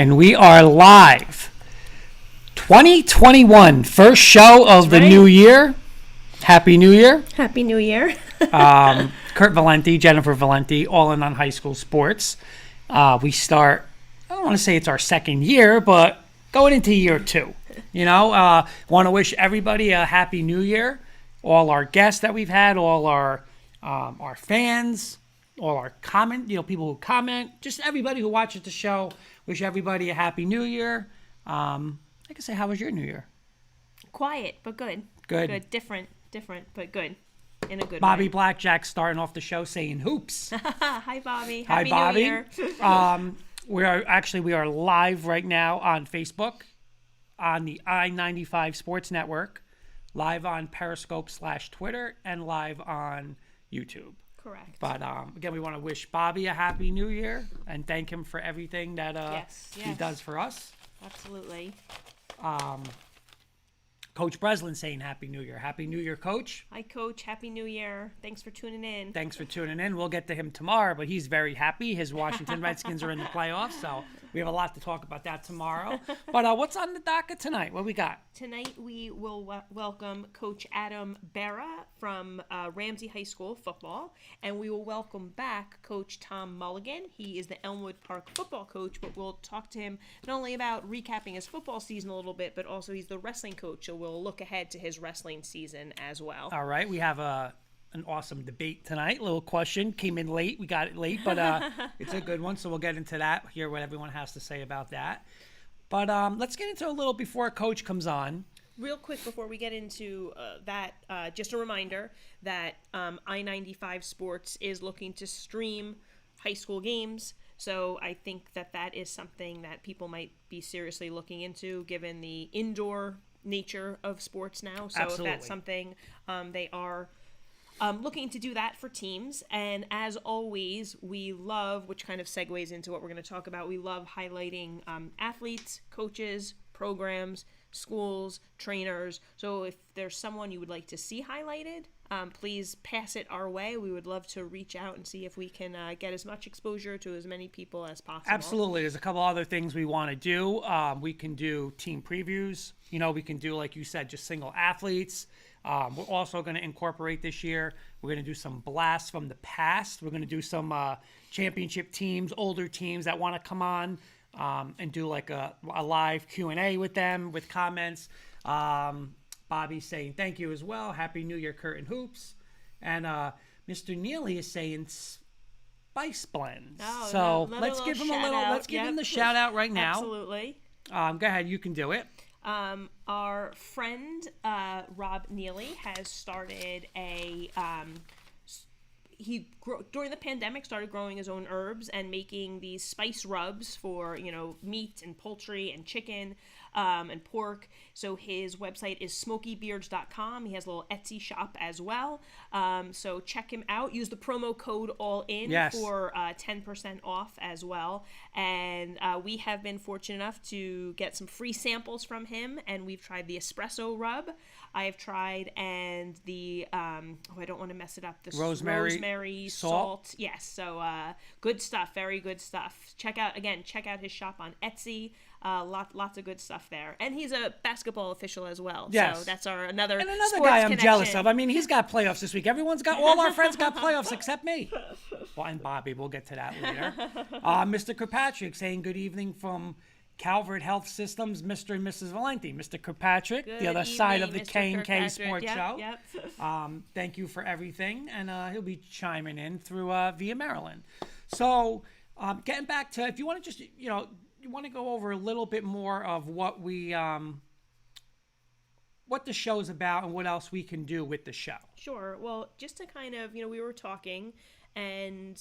And we are live. 2021, first show of the new year. Happy New Year. Happy New Year. Kurt Valenti, Jennifer Valenti, all in on high school sports. We start, I don't want to say it's our second year, but going into year 2. Want to wish everybody a happy new year. All our guests that we've had, all our fans, all our people who comment, just everybody who watches the show. Wish everybody a happy new year. Like I say, how was your new year? Quiet, but good. Good. Different, but good. In a good Bobby way. Blackjack starting off the show saying hoops. Hi, Bobby. Hi, Happy Bobby. New Year. We are live right now on Facebook, on the I-95 Sports Network, live on Periscope/Twitter, and live on YouTube. Correct. But again, we want to wish Bobby a happy new year and thank him for everything that he does for us. Absolutely. Coach Breslin saying happy new year. Happy new year, Coach. Hi, Coach. Happy New Year. Thanks for tuning in. Thanks for tuning in. We'll get to him tomorrow, but he's very happy. His Washington Redskins are in the playoffs, so we have a lot to talk about that tomorrow. But what's on the docket tonight? What we got? Tonight we will welcome Coach Adam Baeira from Ramsey High School football, and we will welcome back Coach Tom Mulligan. He is the Elmwood Park football coach, but we'll talk to him not only about recapping his football season a little bit, but also he's the wrestling coach, so we'll look ahead to his wrestling season as well. All right, we have an awesome debate tonight. Little question came in late. We got it late, but it's a good one, so we'll get into that, hear what everyone has to say about that. But let's get into a little before Coach comes on. Real quick before we get into that, just a reminder that I-95 Sports is looking to stream high school games. So I think that is something that people might be seriously looking into given the indoor nature of sports now. So Absolutely. If that's something they are looking to do that for teams. And as always, we love, which kind of segues into what we're going to talk about, we love highlighting athletes, coaches, programs, schools, trainers. So if there's someone you would like to see highlighted, please pass it our way. We would love to reach out and see if we can get as much exposure to as many people as possible. Absolutely. There's a couple other things we want to do. We can do team previews. We can do, like you said, just single athletes. We're also going to incorporate this year. We're going to do some blasts from the past. We're going to do some championship teams, older teams that want to come on and do like a live Q&A with them with comments. Bobby's saying thank you as well. Happy New Year, Kurt and Hoops. And Mr. Neely is saying Spice Blends. Oh, so let's give him let's give him the shout out right now. Absolutely. Go ahead, you can do it. Our friend Rob Neely has started during the pandemic started growing his own herbs and making these spice rubs for meat and poultry and chicken and pork. So his website is smokybeards.com. He has a little Etsy shop as well. So check him out. Use the promo code ALLIN for 10% off as well. And we have been fortunate enough to get some free samples from him, and we've tried the espresso rub. I have tried, and the I don't want to mess it up. The rosemary salt. Yes. So good stuff. Very good stuff. Check out his shop on Etsy. Lots of good stuff there. And he's a basketball official as well. Yes. So that's another sports guy I'm jealous of. I mean, he's got playoffs this week. All our friends got playoffs except me. Well, and Bobby. We'll get to that later. Mr. Kirkpatrick saying good evening from Calvert Health Systems, Mr. and Mrs. Valenti. Mr. Kirkpatrick, the other side of the K&K Sports Show. Yep. Thank you for everything. And he'll be chiming in through via Maryland. So getting back to, if you want to just, you want to go over a little bit more of what what the show's about and what else we can do with the show. Sure. Well, just to kind of, we were talking, and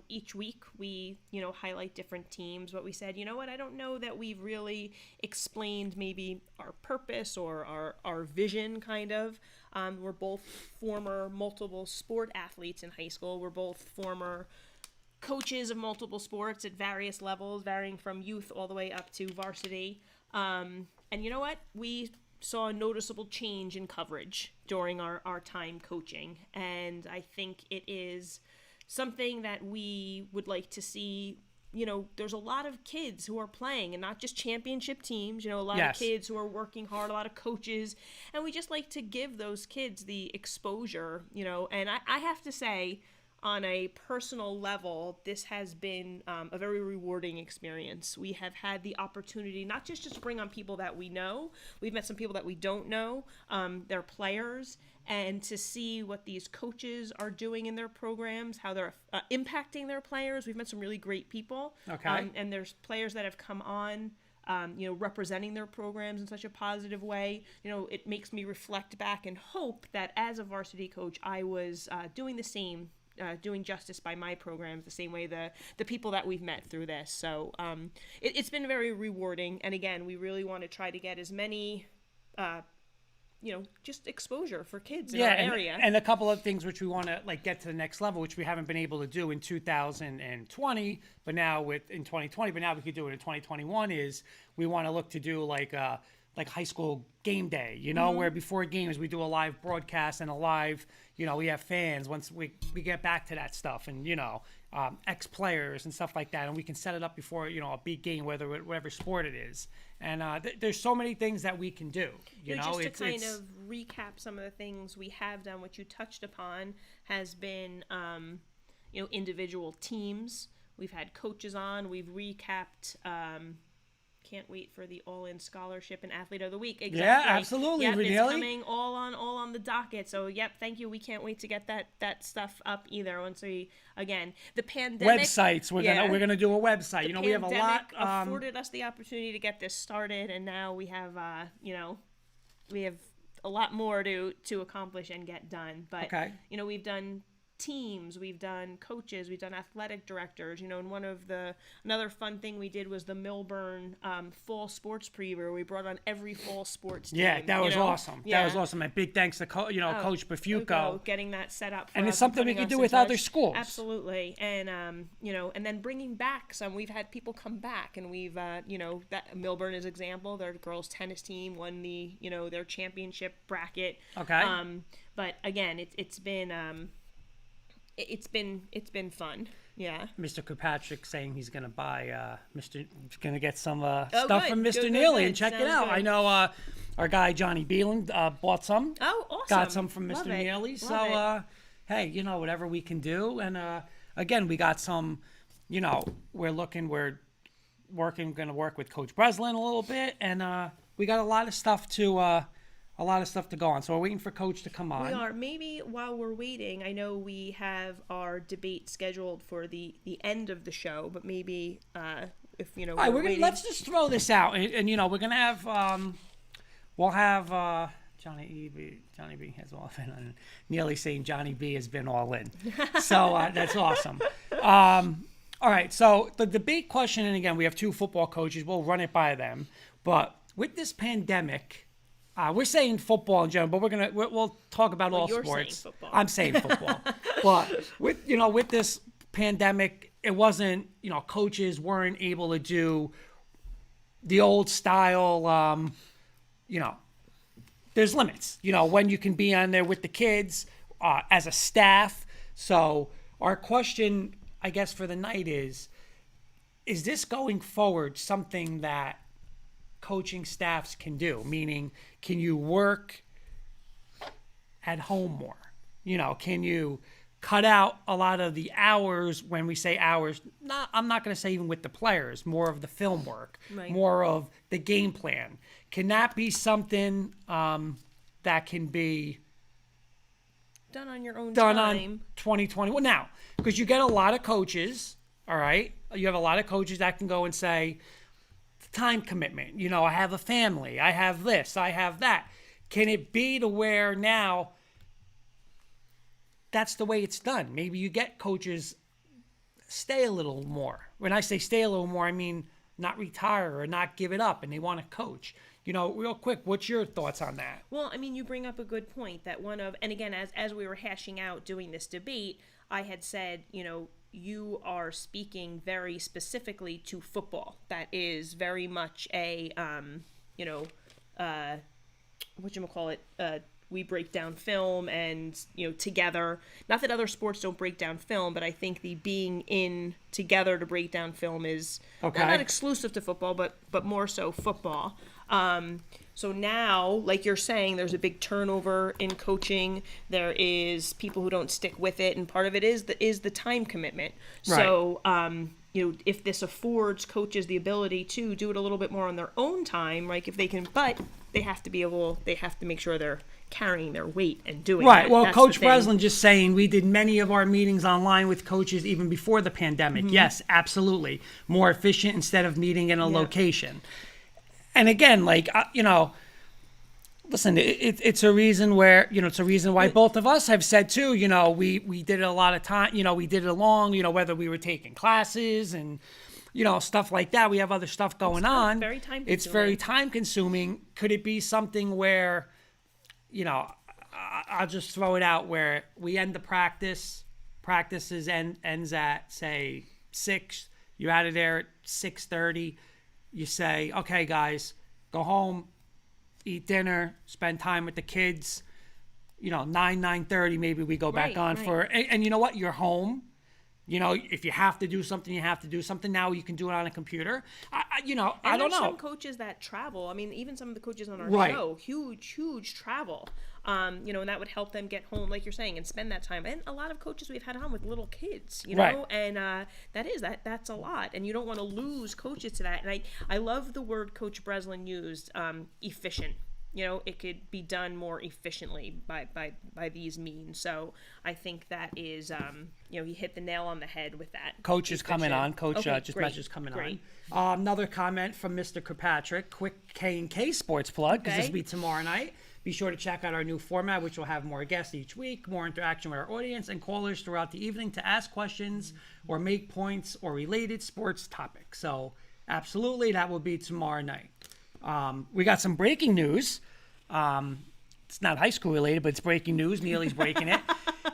each week we highlight different teams, but we said, I don't know that we've really explained maybe our purpose or our vision kind of. We're both former multiple sport athletes in high school. We're both former coaches of multiple sports at various levels, varying from youth all the way up to varsity. And you know what? We saw a noticeable change in coverage during our time coaching. And I think it is something that we would like to see there's a lot of kids who are playing and not just championship teams, a lot Yes. of kids who are working hard, a lot of coaches, and we just like to give those kids the exposure, and I have to say, on a personal level, this has been a very rewarding experience. We have had the opportunity not just to bring on people that we know, we've met some people that we don't know, they're players, and to see what these coaches are doing in their programs, how they're impacting their players. We've met some really great people. Okay. And there's players that have come on, representing their programs in such a positive way. It makes me reflect back and hope that as a varsity coach, I was doing the same, doing justice by my programs the same way the people that we've met through this. So it's been very rewarding. And again, we really want to try to get as many just exposure for kids in our area. And a couple of things which we want to get to the next level, which we haven't been able to do in 2020, but now in 2020, but now we could do it in 2021, is we want to look to do like high school game day, where before games we do a live broadcast and a live, we have fans once we get back to that stuff, and ex-players and stuff like that, and we can set it up before a big game, whatever sport it is. And there's so many things that we can do. Just to kind of recap some of the things we have done, what you touched upon has been, individual teams. We've had coaches on. We've recapped. Can't wait for the All-In Scholarship and Athlete of the Week. Exactly. Yeah, absolutely. Yep, Really? it's coming all on the docket. So, thank you. We can't wait to get that stuff up either. Once the pandemic websites, we're gonna do a website. We have a lot. Afforded us the opportunity to get this started, and now we have we have a lot more to accomplish and get done. But Okay. We've done teams, we've done coaches, we've done athletic directors, and another fun thing we did was the Milburn fall sports preview, where we brought on every fall sports team. Yeah, that was awesome. Yeah. That was awesome. And big thanks to Coach Bafuco. Getting that set up for And us it's something we putting could do us in with other touch. schools. Absolutely. And and then bringing back some. We've had people come back, and we've that Milburn is example. Their girls tennis team won the their championship bracket. Okay. But again, it's been it's been fun. Yeah. Mr. Kirkpatrick saying he's gonna buy gonna get some stuff good. from Mr. Good, Neely good. and check it Sounds out. good. I know our guy Johnny Beeland bought some. Oh, awesome. Got some from Love Mr. it. Neely. Love So it. hey, whatever we can do. And again, we got some. We're gonna work with Coach Breslin a little bit, and we got a lot of stuff to go on. So we're waiting for Coach to come on. We are. Maybe while we're waiting, I know we have our debate scheduled for the end of the show, but maybe if All right, we're waiting. let's just throw this out, and we're gonna have we'll have Johnny B has all been on. Nearly saying Johnny B has been all in, so that's awesome. All right, so the debate question, and again, we have two football coaches. We'll run it by them, but with this pandemic. We're saying football in general, but we'll talk about all you're sports. saying football. I'm saying football, but with this pandemic, it wasn't coaches weren't able to do the old style. There's limits. When you can be on there with the kids as a staff. So our question, I guess, for the night is this going forward something that coaching staffs can do? Meaning, can you work at home more? Can you cut out a lot of the hours? When we say hours, I'm not going to say even with the players, more of the film work, Right. more of the game plan. Can that be something that can be done on your own done time? on 2020? Well, now, because you get a lot of coaches, all right? You have a lot of coaches that can go and say, time commitment. I have a family. I have this. I have that. Can it be to where now that's the way it's done? Maybe you get coaches stay a little more. When I say stay a little more, I mean not retire or not give it up, and they want to coach. Real quick, what's your thoughts on that? Well, I mean, you bring up a good point that and again, as we were hashing out doing this debate, I had said, you are speaking very specifically to football. That is very much a, whatchamacallit, we break down film and, together. Not that other sports don't break down film, but I think the being in together to break down film is not exclusive to football, but more so football. So now, like you're saying, there's a big turnover in coaching. There is people who don't stick with it, and part of it is the time commitment. Right. So, if this affords coaches the ability to do it a little bit more on their own time, like if they can, but they have to make sure they're carrying their weight and doing right. That. Well, That's Coach Breslin just saying we did many of our meetings online with coaches even before the pandemic. Mm-hmm. Yes, absolutely. More efficient instead of meeting in a location. And again, listen, it's a reason where, it's a reason why both of us have said too, we did it a lot of time, we did it along, whether we were taking classes and, stuff like that. We have other stuff going on. It's very time consuming. Could it be something where, I'll just throw it out where we end the practices ends at say 6, you're out of there at 6:30. You say, okay, guys, go home, eat dinner, spend time with the kids. 9:30, maybe we go back on for. And you know what? You're home. If you have to do something, you have to do something. Now you can do it on a computer. I don't know. Some coaches that travel. I mean, even some of the coaches on our show, huge travel. And that would help them get home, like you're saying, and spend that time. And a lot of coaches we've had on with little kids, and that's a lot. And you don't want to lose coaches to that. And I love the word Coach Breslin used, efficient. It could be done more efficiently by these means. So I think that is, he hit the nail on the head with that. Coach is coming on. Coach message coming on. Another comment from Mr. Kirkpatrick. Quick K&K sports plug, because this will be tomorrow night. Be sure to check out our new format, which will have more guests each week, more interaction with our audience, and callers throughout the evening to ask questions or make points or related sports topics. So absolutely, that will be tomorrow night. We got some breaking news. It's not high school related, but it's breaking news. Neely's breaking it.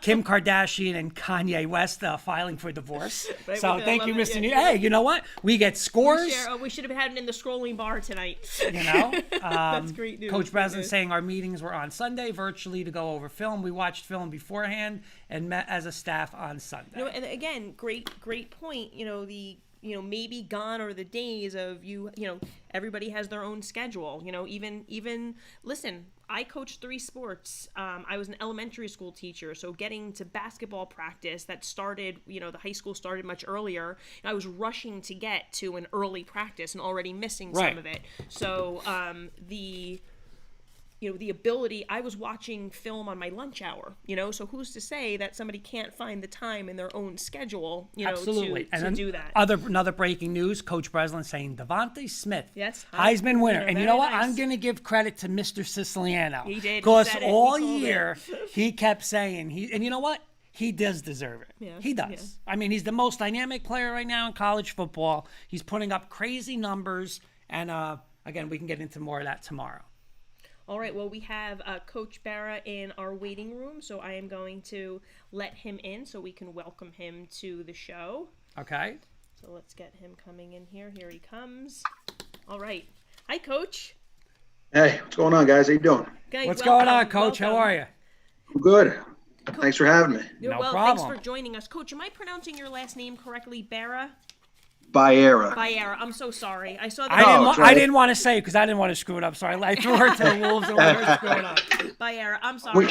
Kim Kardashian and Kanye West filing for divorce. So thank you, Mr. Neely. Hey, you know what? We get scores. We should have had it in the scrolling bar tonight. That's great news. Coach Breslin saying our meetings were on Sunday virtually to go over film. We watched film beforehand and met as a staff on Sunday. And again, great point. Maybe gone are the days of everybody has their own schedule. Even listen, I coached 3 sports. I was an elementary school teacher, so getting to basketball practice that started, the high school started much earlier. I was rushing to get to an early practice and already missing some of it. So the ability, I was watching film on my lunch hour, so who's to say that somebody can't find the time in their own schedule, Absolutely. to do that. Another breaking news, Coach Breslin saying Devontae Smith, yes, Heisman winner. And you know what? Nice. I'm going to give credit to Mr. Siciliano. He did. Because all year, he kept saying, and you know what? He does deserve it. Yeah, he does. Yeah. I mean, he's the most dynamic player right now in college football. He's putting up crazy numbers. And again, we can get into more of that tomorrow. All right, well, we have Coach Baeira in our waiting room, so I am going to let him in so we can welcome him to the show. Okay. So let's get him coming in here. Here he comes. All right. Hi, Coach. Hey, what's going on, guys? How you doing? Okay, what's going on, Coach? How are you? I'm good. Thanks for having me. No problem. Thanks for joining us. Coach, am I pronouncing your last name correctly, Baeira? Baeira. I'm so sorry. I saw that. I didn't want to say it because I didn't want to screw it up. Sorry, I threw her to the wolves and let her screw it up. Baeira, I'm sorry.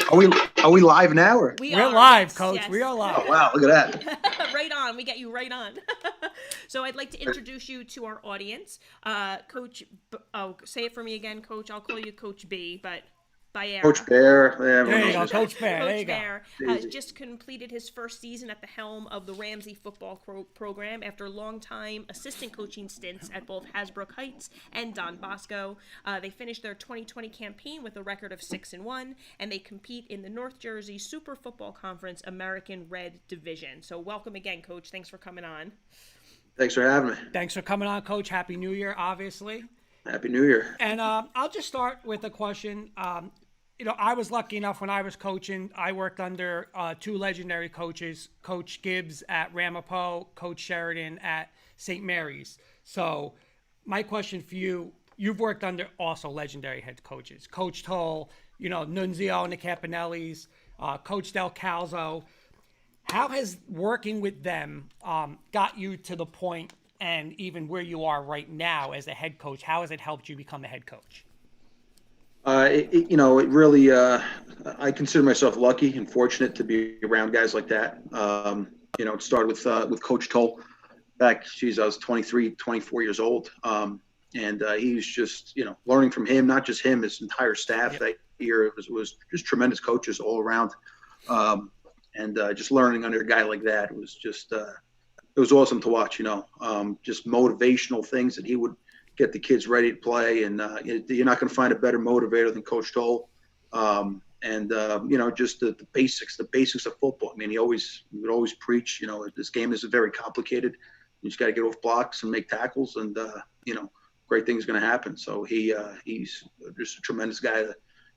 Are we live now? Or? We're live, Coach. Yes. We are live. Oh, wow, look at that. Right on. We get you right on. So I'd like to introduce you to our audience. Coach, say it for me again, Coach. I'll call you Coach B, but Baeira. Coach Baeira. There you go, Coach Baeira. Coach Baeira has just completed his first season at the helm of the Ramsey football program after long-time assistant coaching stints at both Hasbrook Heights and Don Bosco. They finished their 2020 campaign with a record of 6-1, and they compete in the North Jersey Super Football Conference American Red Division. So welcome again, Coach. Thanks for coming on. Thanks for having me. Thanks for coming on, Coach. Happy New Year, obviously. Happy New Year. And I'll just start with a question. I was lucky enough when I was coaching, I worked under 2 legendary coaches, Coach Gibbs at Ramapo, Coach Sheridan at St. Mary's. So my question for you, you've worked under also legendary head coaches, Coach Toll, Nunzio and the Campanellis, Coach Del Calzo. How has working with them got you to the point and even where you are right now as a head coach? How has it helped you become a head coach? It really, I consider myself lucky and fortunate to be around guys like that. It started with Coach Toll back, I was 23, 24 years old. And he was just, learning from him, not just him, his entire staff that year. It was just tremendous coaches all around. Just learning under a guy like that was just, it was awesome to watch, just motivational things that he would get the kids ready to play. And you're not going to find a better motivator than Coach Toll. Just the basics of football. I mean, he would always preach, this game is very complicated. You just got to get off blocks and make tackles, and great things going to happen. So he's just a tremendous guy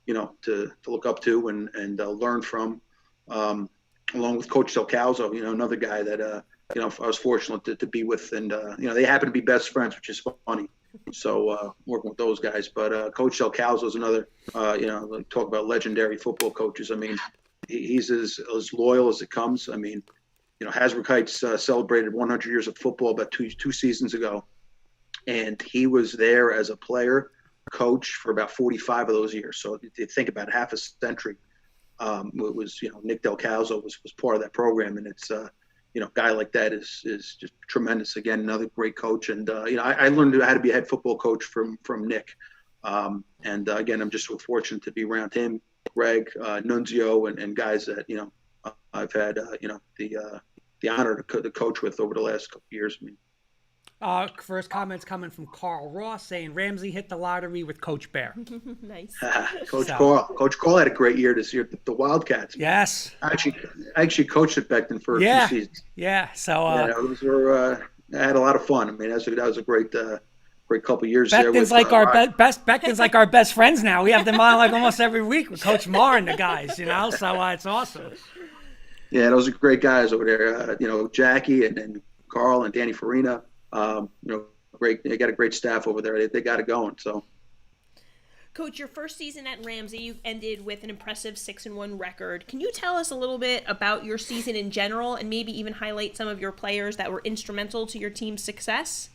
to look up to and learn from. Along with Coach Del Calzo, another guy that I was fortunate to be with, and they happen to be best friends, which is funny. So working with those guys, but Coach Del Calzo is another. Talk about legendary football coaches. I mean, he's as loyal as it comes. I mean, Hasbrook Heights celebrated 100 years of football about two seasons ago, and he was there as a player, coach for about 45 of those years. So if you think about it, half a century. It was Nick Del Calzo was part of that program, and it's a guy like that is just tremendous. Again, another great coach, and I learned how to be a head football coach from Nick. Again, I'm just so fortunate to be around him, Greg, Nunzio, and guys that I've had the honor to coach with over the last couple of years. I mean, first comments coming from Carl Ross saying Ramsey hit the lottery with Coach Baeira. Nice. Coach Carl had a great year this year. The Wildcats. Yes. I actually coached at Beckton for a few seasons. Yeah. So those were I had a lot of fun. I mean, that was a great couple of years there. Beckton's like our Beckton's like our best friends now. We have them on like almost every week with Coach Marr and the guys. So it's awesome. Yeah, those are great guys over there. Jackie and Carl and Danny Farina. Great. They got a great staff over there. They got it going. So, Coach, your first season at Ramsey, you ended with an impressive 6-1 record. Can you tell us a little bit about your season in general, and maybe even highlight some of your players that were instrumental to your team's success?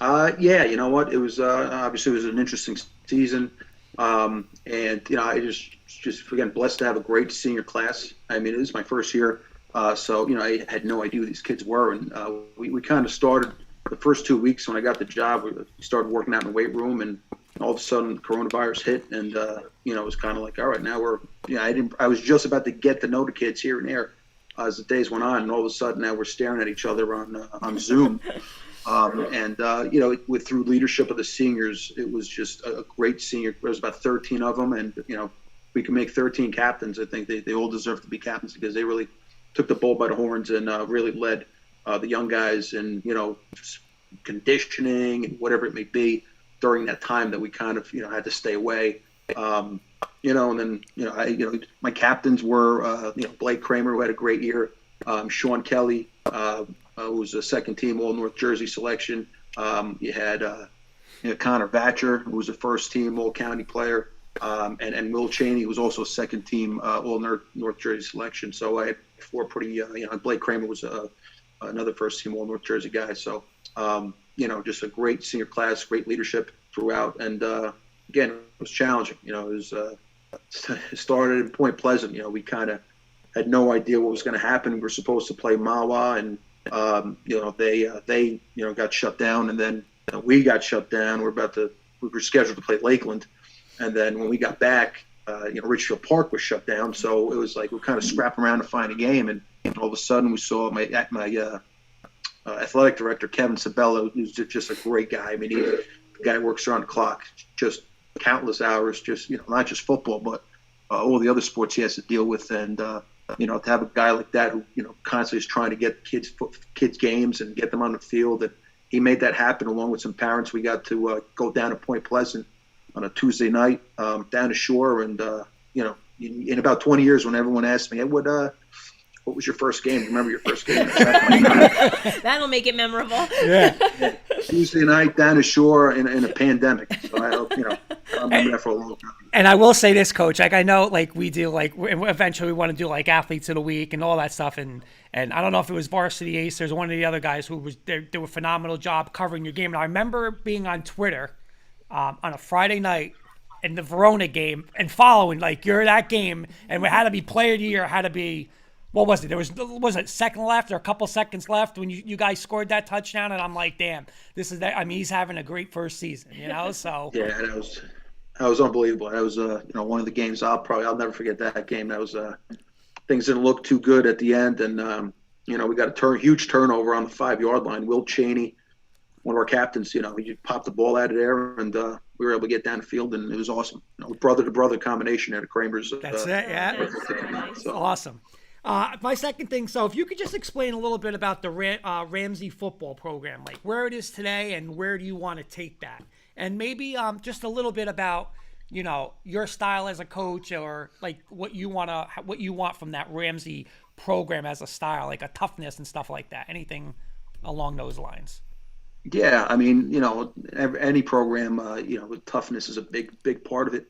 Yeah, you know what? It was obviously it was an interesting season, and I just again blessed to have a great senior class. I mean, it was my first year. So I had no idea who these kids were, and we kind of started the first 2 weeks when I got the job. We started working out in the weight room, and all of a sudden coronavirus hit, and it was kind of like, all right, now we're I was just about to get to know the kids here and there as the days went on, and all of a sudden now we're staring at each other on Zoom, with through leadership of the seniors, it was just a great senior. There was about 13 of them, and we can make 13 captains. I think they all deserve to be captains because they really took the bull by the horns and really led the young guys and, conditioning and whatever it may be during that time that we kind of, had to stay away. And then, my captains were, Blake Kramer, who had a great year, Sean Kelly, who was a second team All North Jersey selection. You had Connor Vatcher, who was a first team All County player. And Will Cheney was also second team All North Jersey selection. So I had four pretty, Blake Kramer was another first team All North Jersey guy. So, just a great senior class, great leadership throughout. And again, it was challenging. It started in Point Pleasant. We kind of had no idea what was going to happen. We were supposed to play Mawa, and they got shut down, and then we got shut down. We were scheduled to play Lakeland. And then when we got back, Richfield Park was shut down. So it was like we're kind of scrapping around to find a game. And all of a sudden we saw my athletic director, Kevin Sabella, who's just a great guy. I mean, he's a guy who works around the clock, just countless hours, just, not just football, but all the other sports he has to deal with. And, to have a guy like that who, constantly is trying to get kids games and get them on the field. And he made that happen along with some parents. We got to go down to Point Pleasant on a Tuesday night, down the shore. And, in about 20 years, when everyone asked me, hey, what was your first game? Remember your first game? Exactly. That'll make it memorable. Yeah. Tuesday night down the shore in a pandemic. So I hope, I remember that for a long time. And I will say this, Coach, like I know like we do like eventually we want to do like athletes of the week and all that stuff. And I don't know if it was Varsity Ace or one of the other guys who was they did a phenomenal job covering your game. And I remember being on Twitter on a Friday night in the Verona game and following like you're that game and it had to be player of the year, had to be, what was it? There was it second left or a couple seconds left when you guys scored that touchdown, and I'm like, damn, this is that. I mean, he's having a great first season, So Yeah, that was unbelievable. That was one of the games I'll never forget that game. That was things didn't look too good at the end, and we got a huge turnover on the 5-yard line. Will Cheney, one of our captains, he popped the ball out of there, and we were able to get down the field, and it was awesome. Brother to brother combination at Kramer's. That's it, yeah. So Awesome. My second thing, so if you could just explain a little bit about the Ramsey football program, like where it is today and where do you want to take that? And maybe just a little bit about, your style as a coach or like what you want from that Ramsey program as a style, like a toughness and stuff like that. Anything along those lines. Yeah, I mean, any program, toughness is a big part of it.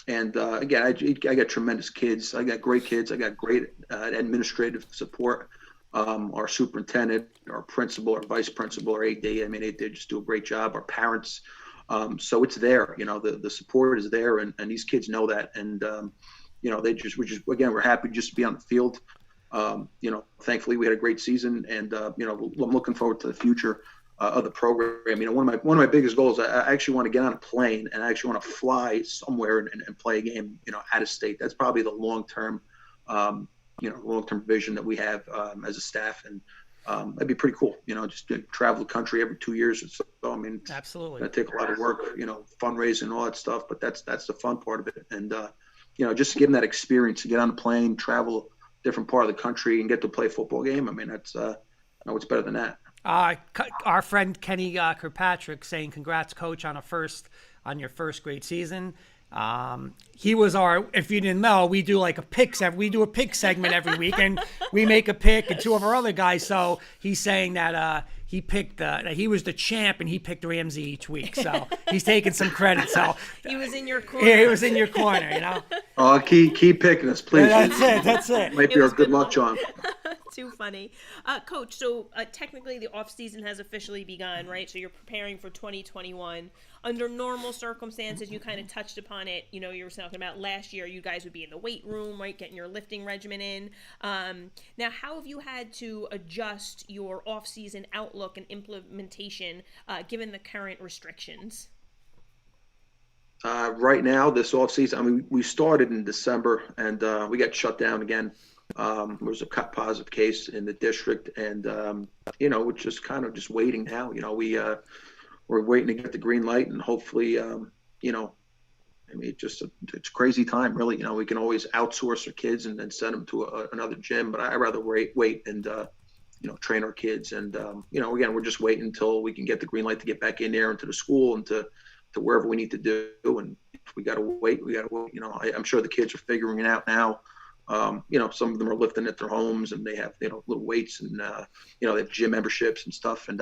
And again, I got tremendous kids. I got great kids. I got great administrative support. Our superintendent, our principal, our vice principal, our AD. I mean, they just do a great job. Our parents. So it's there. The support is there, and these kids know that. And we're happy just to be on the field. Thankfully we had a great season, and I'm looking forward to the future of the program. One of my biggest goals, I actually want to get on a plane and I actually want to fly somewhere and play a game, out of state. That's probably the long-term vision that we have as a staff, and that'd be pretty cool. Just to travel the country every 2 years or so. I mean, absolutely, it'd take a lot of work, fundraising and all that stuff, but that's the fun part of it. And just to give them that experience to get on a plane, travel different part of the country and get to play a football game. I mean, that's what's better than that. Our friend Kenny Kirkpatrick saying congrats, Coach, on your first great season. He was if you didn't know, we do like a pick segment every week, and we make a pick, and two of our other guys. So he's saying that he picked that he was the champ, and he picked Ramsey each week. So he's taking some credit. So he was in your corner. Yeah, he was in your corner. Oh, keep picking us, please. That's it. Might be our good luck charm. Too funny. Coach, so technically the off season has officially begun, right? So you're preparing for 2021. Under normal circumstances, you kind of touched upon it. You were talking about last year, you guys would be in the weight room, right? Getting your lifting regimen in. Now, how have you had to adjust your off season outlook and implementation given the current restrictions? Right now, this off season, we started in December, and we got shut down again. There was a positive case in the district, and we're just kind of just waiting now. We're waiting to get the green light, and hopefully, it's a crazy time, really. We can always outsource our kids and then send them to another gym, but I'd rather wait and train our kids. And again, we're just waiting until we can get the green light to get back in there into the school and to wherever we need to do. And if we got to wait, we got to wait. I'm sure the kids are figuring it out now. Some of them are lifting at their homes, and they have, little weights, and, they have gym memberships and stuff. And,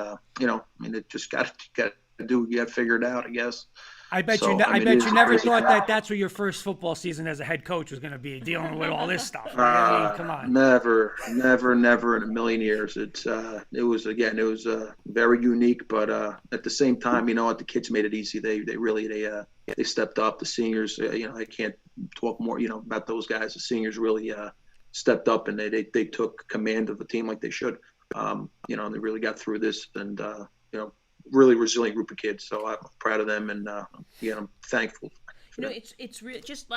it just got to do, you got to figure it out, I guess. I bet you never thought that's what your first football season as a head coach was going to be, dealing with all this stuff. Right? Come on. Never in a million years. It was very unique, but at the same time, the kids made it easy. They stepped up. The seniors, I can't talk more, about those guys. The seniors really stepped up, and they took command of the team like they should. And they really got through this, and really resilient group of kids. So I'm proud of them, and I'm thankful. It's just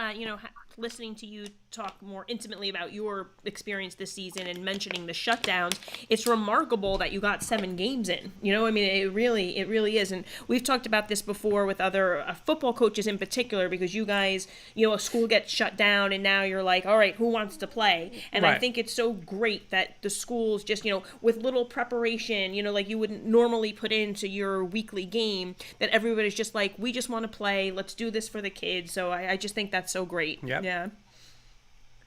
listening to you talk more intimately about your experience this season and mentioning the shutdowns. It's remarkable that you got 7 games in. It really is. And we've talked about this before with other football coaches in particular, because you guys, a school gets shut down, and now you're like, all right, who wants to play? And right. I think it's so great that the schools just, with little preparation, like you wouldn't normally put into your weekly game, that everybody's just like, we just want to play. Let's do this for the kids. So I just think that's so great. Yep. Yeah.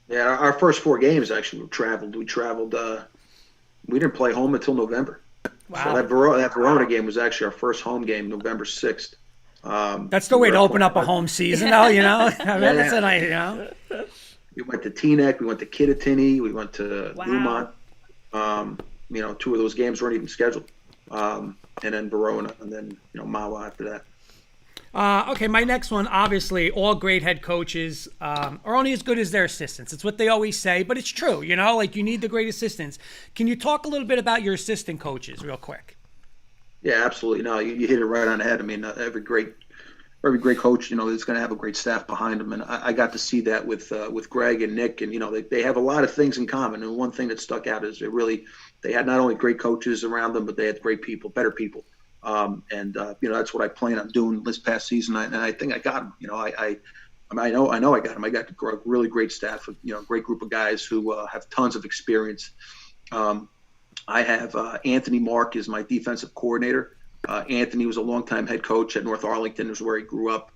Yeah, our first 4 games actually were traveled. We traveled. We didn't play home until November. So Wow. that Verona game was actually our first home game, November 6th. That's the We way were to up open up a 25. home season, though, you know? I mean, that's Yeah. a nice, you know? We went to Teaneck, we went to Kittatinny, we went to Wow. Newmont. You know, 2 of those games weren't even scheduled. And then Verona, and then Mawa after that. Okay, my next one, obviously, all great head coaches are only as good as their assistants. It's what they always say, but it's true, you know? Like, you need the great assistants. Can you talk a little bit about your assistant coaches real quick? Yeah, absolutely. No, you hit it right on the head. I mean, every great coach, is going to have a great staff behind them, and I got to see that with Greg and Nick, and they have a lot of things in common. And one thing that stuck out is they had not only great coaches around them, but they had great people, better people. That's what I plan on doing this past season, and I think I got them. I know I got them. I got a really great staff, great group of guys who have tons of experience. I have Anthony Mark is my defensive coordinator. Anthony was a longtime head coach at North Arlington, is where he grew up.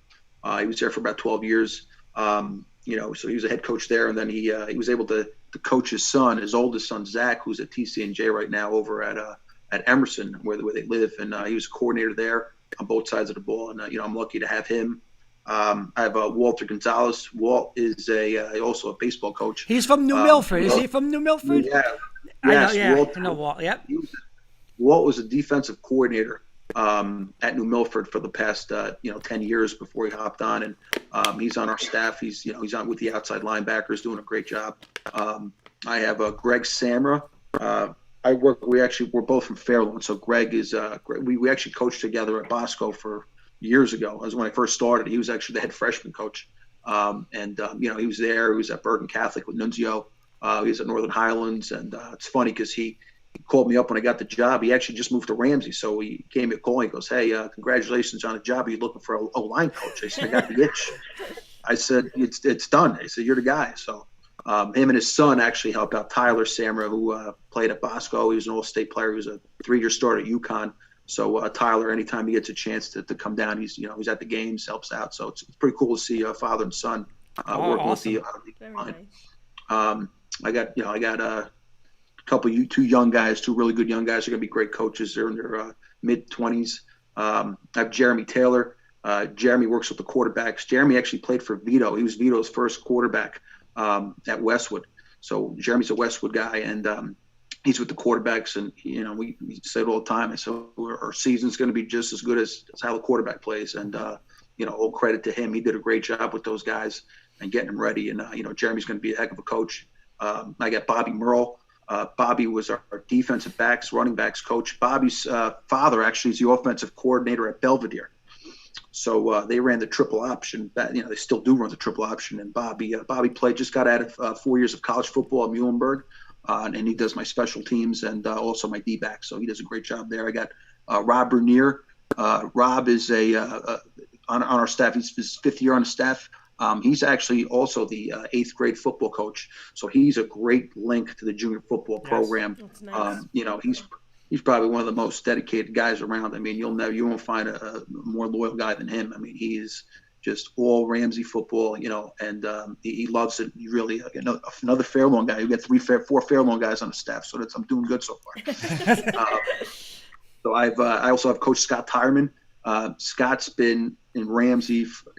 He was there for about 12 years. So he was a head coach there, and then he was able to coach his son, his oldest son Zach, who's at TCNJ right now over at Emerson, where they live, and he was a coordinator there on both sides of the ball, and I'm lucky to have him. I have Walter Gonzalez. Walt is also a baseball coach. He's from New Milford. Is he from New Milford? Yeah. I know, Yes, yeah. Walt, I know Walt, yep. Walt was a defensive coordinator at New Milford for the past 10 years before he hopped on, and he's on our staff. He's on with the outside linebackers, doing a great job. I have Greg Samra. We're both from Fairlawn, so Greg is we actually coached together at Bosco for years ago. That was when I first started. He was actually the head freshman coach, he was there. He was at Bergen Catholic with Nunzio. He was at Northern Highlands, and it's funny because he called me up when I got the job. He actually just moved to Ramsey, so he gave me a call. He goes, "Hey, congratulations on the job. Are you looking for a line coach?" I said, "I got the itch." I said, "It's done." I said, "You're the guy." So him and his son actually helped out Tyler Samra, who played at Bosco. He was an all-state player. He was a 3-year starter at UConn. So Tyler, anytime he gets a chance to come down, he's at the games, helps out. So it's pretty cool to see father and son working awesome. with Very the line. nice. I got a couple of 2 young guys, 2 really good young guys who are going to be great coaches. They're in their mid-20s. I have Jeremy Taylor. Jeremy works with the quarterbacks. Jeremy actually played for Vito. He was Vito's first quarterback at Westwood. So Jeremy's a Westwood guy, and he's with the quarterbacks. And we say it all the time. And so our season's going to be just as good as how the quarterback plays. And all credit to him. He did a great job with those guys and getting them ready. And Jeremy's going to be a heck of a coach. I got Bobby Merle. Bobby was our defensive running backs coach. Bobby's father actually is the offensive coordinator at Belvedere. So they ran the triple option. They still do run the triple option. And Bobby just got out of 4 years of college football at Muhlenberg, and he does my special teams and also my D-back. So he does a great job there. I got Rob Bernier. Rob is on our staff. He's his 5th year on the staff. He's actually also the 8th grade football coach. So he's a great link to the junior football program. That's nice. He's probably one of the most dedicated guys around. I mean, you won't find a more loyal guy than him. I mean, he is just all Ramsey football, and he loves it. He really, another Fairlawn guy. We got 4 Fairlawn guys on the staff, so I'm doing good so far. So I also have Coach Scott Tireman. Scott's been in Ramsey for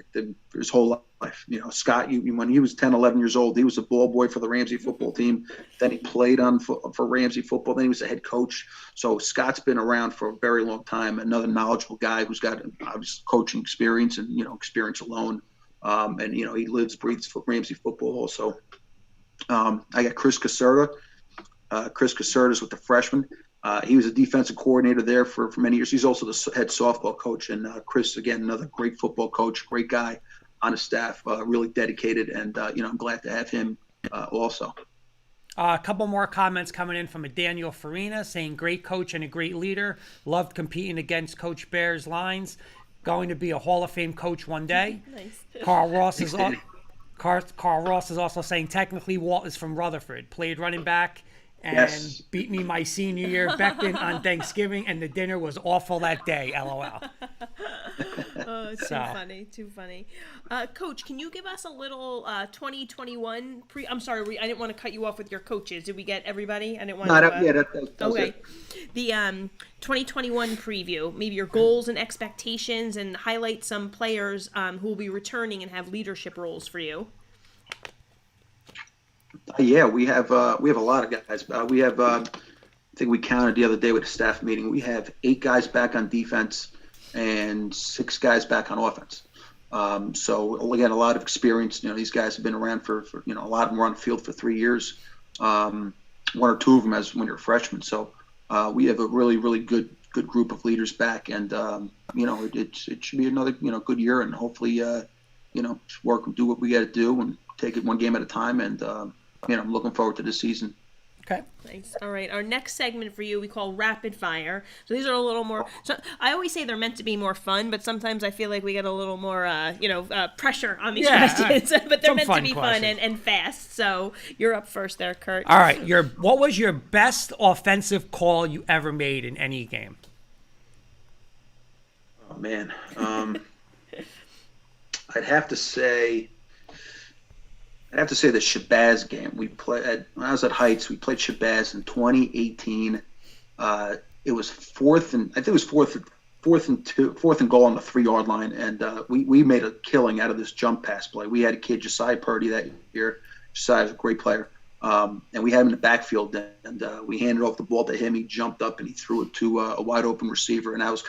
his whole life. Scott, when he was 10, 11 years old, he was a ball boy for the Ramsey football team. Then he played for Ramsey football. Then he was a head coach. So Scott's been around for a very long time. Another knowledgeable guy who's got obviously coaching experience and, experience alone. And he lives, breathes for Ramsey football also. I got Chris Caserta. Chris Caserta is with the freshmen. He was a defensive coordinator there for many years. He's also the head softball coach. And Chris, again, another great football coach, great guy on the staff, really dedicated. And, I'm glad to have him also. A couple more comments coming in from a Daniel Farina saying, great coach and a great leader. Loved competing against Coach Baeira's lines. Going to be a Hall of Fame coach one day. Nice. Carl Ross is also saying, technically, Walt is from Rutherford. Played running back and beat me my senior year at Beckton on Thanksgiving, and the dinner was awful that day, LOL. Too So. funny, too funny. Coach, can you give us a little 2021 I'm sorry, I didn't want to cut you off with your coaches. Did we get everybody? I didn't want No, to. that was Okay. it. The 2021 preview, maybe your goals and expectations, and highlight some players who will be returning and have leadership roles for you. Yeah, we have a lot of guys. We have I think we counted the other day with a staff meeting. We have 8 guys back on defense and 6 guys back on offense. So again, a lot of experience. These guys have been around for a lot of them were on the field for 3 years. 1 or 2 of them as when you're a freshman. So we have a really, really good group of leaders back, and it should be another good year, and hopefully do what we got to do and take it one game at a time. And I'm looking forward to this season. Okay. Nice. All right. Our next segment for you we call rapid fire. So these are a little more. So I always say they're meant to be more fun, but sometimes I feel like we get a little more, pressure on these questions. But they're meant to be fun and fast. So you're up first there, Kurt. All right. What was your best offensive call you ever made in any game? Oh man, I'd have to say the Shabazz game. We played when I was at Heights. We played Shabazz in 2018. It was fourth and goal on the 3-yard line, and we made a killing out of this jump pass play. We had a kid, Josiah Purdy, that year. Josiah was a great player, and we had him in the backfield. And we handed off the ball to him. He jumped up and he threw it to a wide open receiver, and that was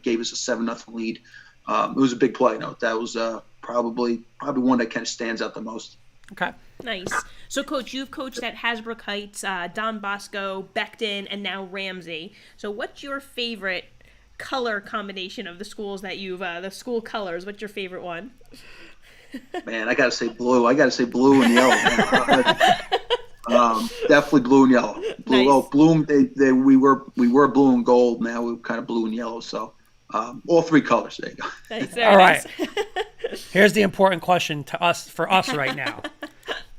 gave us a 7-0 lead. It was a big play. That was probably one that kind of stands out the most. Okay. Nice. So, Coach, you've coached at Hasbrook Heights, Don Bosco, Becton, and now Ramsey. So what's your favorite color combination of the schools that the school colors? What's your favorite one? Man, I got to say blue. Blue and yellow. Definitely blue and yellow. Blue. Nice. Oh, blue. We were blue and gold. Now we're kind of blue and yellow. So all 3 colors. There you go. Nice. All right. Here's the important question for us right now.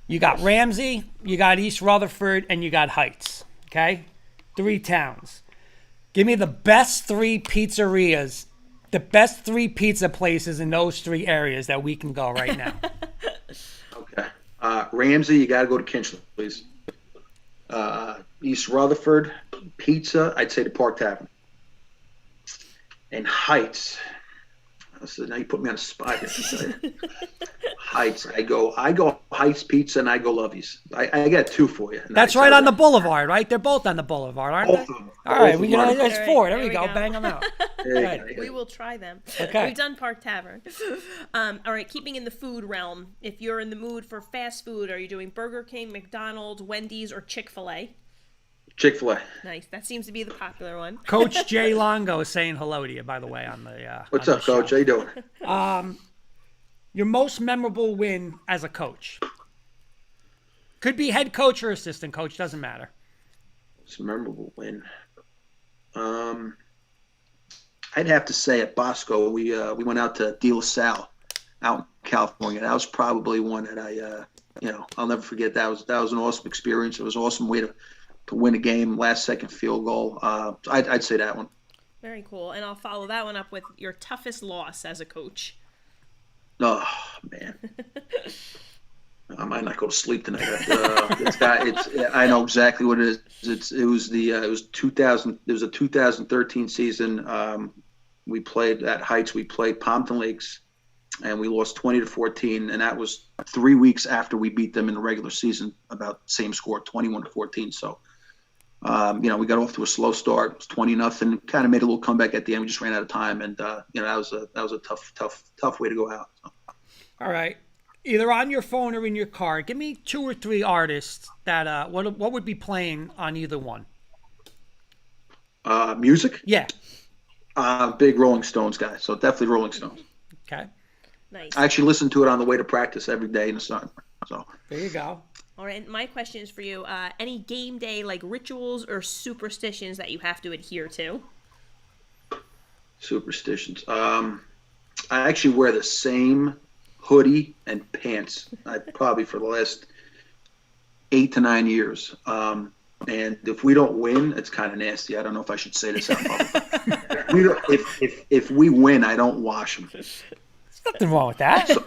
You got Ramsey, you got East Rutherford, and you got Heights. Okay? 3 towns. Give me the best 3 pizzerias, the best 3 pizza places in those 3 areas that we can go right now. Okay. Ramsey, you got to go to Kinchley, please. East Rutherford, pizza, I'd say the Park Tavern. And Heights. So now you put me on a spot here. Heights. I go Heights Pizza, and I go Lovey's. I got 2 for you. That's right on the boulevard, right? They're both on the boulevard, aren't they? All right, there's 4. There we go. Bang them out. We will try them. Okay. We've done Park Tavern. All right, keeping in the food realm, if you're in the mood for fast food, are you doing Burger King, McDonald's, Wendy's, or Chick-fil-A? Chick-fil-A. Nice. That seems to be the popular one. Coach Jay Longo is saying hello to you, by the way, on the What's on up, the Coach? show. How you doing? Your most memorable win as a coach. Could be head coach or assistant coach, doesn't matter. It's a memorable win. I'd have to say at Bosco, we went out to De La Salle out in California. That was probably one that I'll never forget. That was an awesome experience. It was an awesome way to win a game, last second field goal. I'd say that one. Very cool. And I'll follow that one up with your toughest loss as a coach. Oh man, I might not go to sleep tonight. I know exactly what it is. It was a 2013 season. We played at Heights. We played Pompton Lakes, and we lost 20-14. And that was 3 weeks after we beat them in the regular season. About the same score, 21-14. So, we got off to a slow start. It was 20-0. Kind of made a little comeback at the end. We just ran out of time, and that was a tough way to go out. So. All right. Either on your phone or in your car, give me 2 or 3 artists that what would be playing on either one. Music? Yeah. Big Rolling Stones guy, so definitely Rolling Stones. Okay. Nice. I actually listen to it on the way to practice every day in the sun. So there you go. All right, and my question is for you. Any game day rituals or superstitions that you have to adhere to? Superstitions. I actually wear the same hoodie and pants probably for the last 8 to 9 years. And if we don't win, it's kind of nasty. I don't know if I should say this out loud. We don't, if we win, I don't wash them. There's nothing wrong with that. So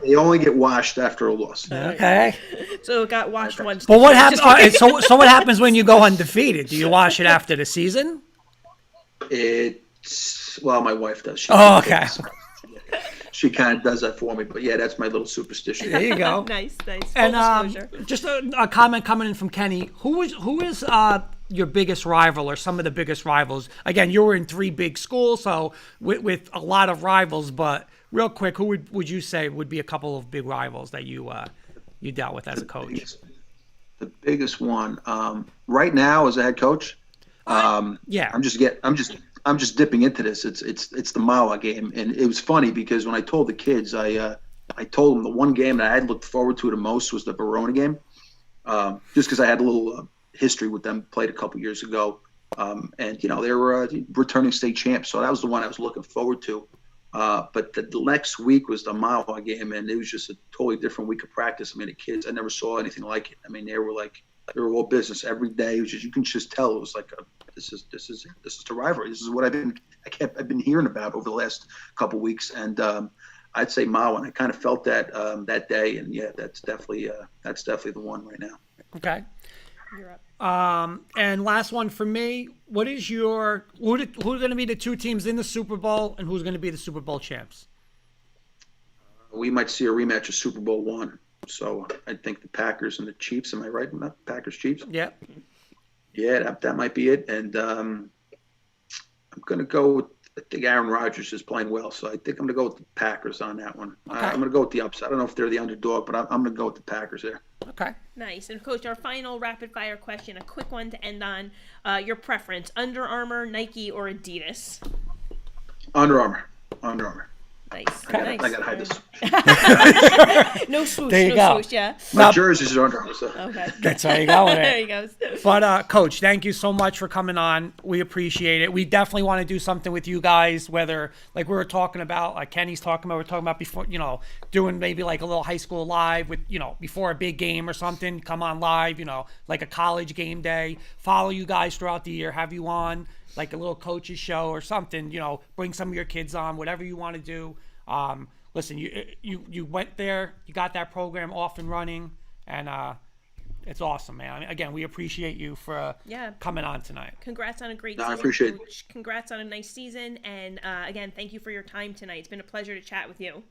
they only get washed after a loss. Okay. So it got washed once. But what happens? So what happens when you go undefeated? Do you wash it after the season? Well, my wife does. Okay. She kind of does that for me, but yeah, that's my little superstition. There you go. Nice. Full And disclosure. just a comment coming in from Kenny. Who is your biggest rival or some of the biggest rivals? Again, you were in 3 big schools, so with a lot of rivals. But real quick, who would you say would be a couple of big rivals that you dealt with as a coach? The biggest one right now as a head coach. Yeah. I'm just dipping into this. It's the Mawa game, and it was funny because when I told the kids, I told them the one game that I had looked forward to the most was the Verona game, just because I had a little history with them. Played a couple years ago, and they were returning state champs, so that was the one I was looking forward to. But the next week was the Mawa game, and it was just a totally different week of practice. I mean, the kids, I never saw anything like it. I mean, they were all business every day. It was just, you can just tell it was like this is the rivalry. This is what I've been hearing about over the last couple of weeks, and I'd say Mawa. And I kind of felt that that day, and yeah, that's definitely the one right now. Okay. You're up. And last one for me. What is who's going to be the 2 teams in the Super Bowl, and who's going to be the Super Bowl champs? We might see a rematch of Super Bowl I. So I think the Packers and the Chiefs. Am I right? Not Packers, Chiefs. Yeah. Yeah, that might be it. And I'm going to go with, I think Aaron Rodgers is playing well, so I think I'm going to go with the Packers on that one. Okay. I'm going to go with the upside. I don't know if they're the underdog, but I'm going to go with the Packers there. Okay. Nice. And Coach, our final rapid fire question, a quick one to end on. Your preference: Under Armour, Nike, or Adidas? Under Armour. Nice. I got to hide this. No swoosh. There you no go. swoosh. Yeah. My jerseys are Under Armour. So. Okay. That's how you go with There it. you go. But Coach, thank you so much for coming on. We appreciate it. We definitely want to do something with you guys, whether like we were talking about, like Kenny's talking about, we're talking about before, doing maybe like a little high school live with, before a big game or something, come on live, like a college game day, follow you guys throughout the year, have you on like a little coach's show or something, bring some of your kids on, whatever you want to do. Listen, you went there, you got that program off and running, and it's awesome, man. I mean, again, we appreciate you for coming on tonight. Congrats on a great season. I appreciate it. Coach. Congrats on a nice season, and again, thank you for your time tonight. It's been a pleasure to chat with you.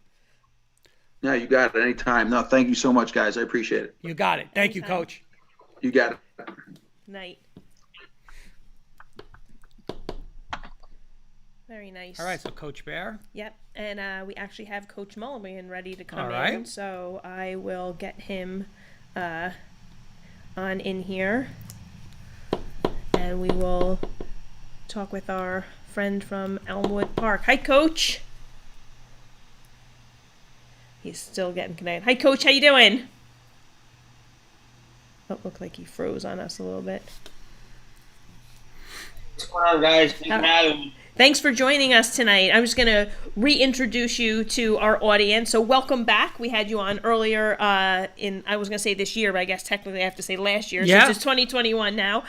Yeah, you got it anytime. No, thank you so much, guys. I appreciate it. You got it. Thank you, Anytime. Coach. You got it. Night. Very nice. All right, so Coach Baeira. Yep, and we actually have Coach Mulligan ready to come All right. in, so I will get him on in here, and we will talk with our friend from Elmwood Park. Hi, Coach. He's still getting connected. Hi, Coach. How you doing? Oh, looked like he froze on us a little bit. What's going on, guys? Thanks for having me. Thanks for joining us tonight. I'm just going to reintroduce you to our audience. So welcome back. We had you on earlier I was going to say this year, but I guess technically I have to say last year, Yeah. since it's 2021 now.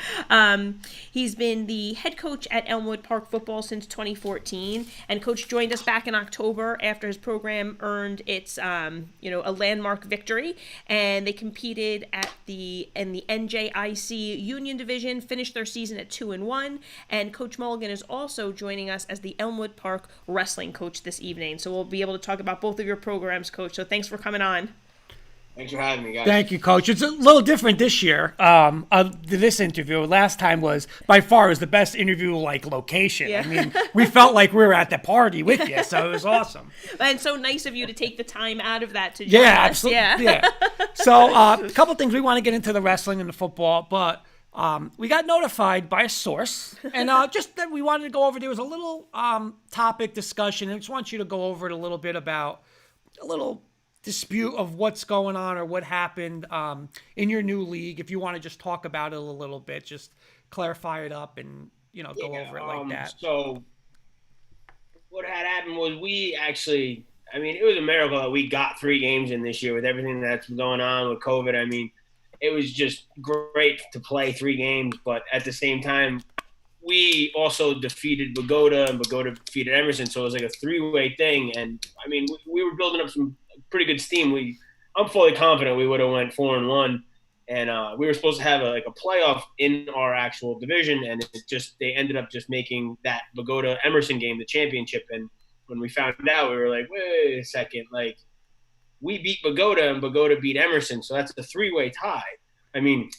He's been the head coach at Elmwood Park football since 2014, and Coach joined us back in October after his program earned its a landmark victory, and they competed in the NJIC Union Division, finished their season at 2-1, and Coach Mulligan is also joining us as the Elmwood Park wrestling coach this evening. So we'll be able to talk about both of your programs, Coach. So thanks for coming on. Thanks for having me, guys. Thank you, Coach. It's a little different this year. This interview last time was by far the best interview location. Yeah. I mean, we felt like we were at the party with you, so it was awesome. And so nice of you to take the time out of that to join Yeah, us. absolutely. Yeah. So a couple things we want to get into the wrestling and the football, but we got notified by a source, and just that we wanted to go over. There was a little topic discussion, and I just want you to go over it a little bit about a little dispute of what's going on or what happened in your new league. If you want to just talk about it a little bit, just clarify it up and go over it like that. So what had happened was it was a miracle that we got 3 games in this year with everything that's going on with COVID. I mean, it was just great to play 3 games. But at the same time, we also defeated Pagoda, and Pagoda defeated Emerson. So it was like a 3-way thing. And I mean, we were building up some pretty good steam. I'm fully confident we would have went 4-1. And we were supposed to have a playoff in our actual division, and they ended up just making that Pagoda Emerson game the championship. And when we found out, we were like, wait a second, like we beat Pagoda and Pagoda beat Emerson, so that's a 3-way tie. I mean,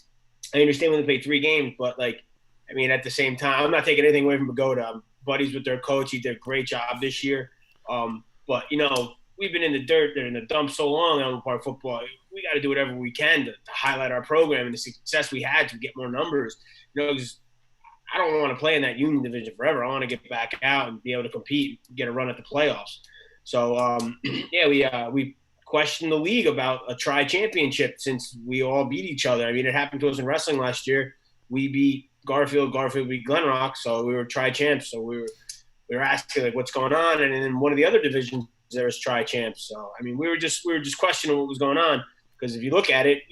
I understand when they played 3 games, but like, I mean, at the same time, I'm not taking anything away from Pagoda. I'm buddies with their coach. He did a great job this year. But we've been in the dirt and in the dump so long on Park football. We got to do whatever we can to highlight our program and the success we had to get more numbers. Because I don't want to play in that Union division forever. I want to get back out and be able to compete, get a run at the playoffs. So we questioned the league about a tri-championship since we all beat each other. I mean, it happened to us in wrestling last year. We beat Garfield beat Glenrock, so we were tri-champs. So we were asking like, what's going on? And in one of the other divisions, there was tri-champs. So I mean, we were just questioning what was going on. Because if you look at it,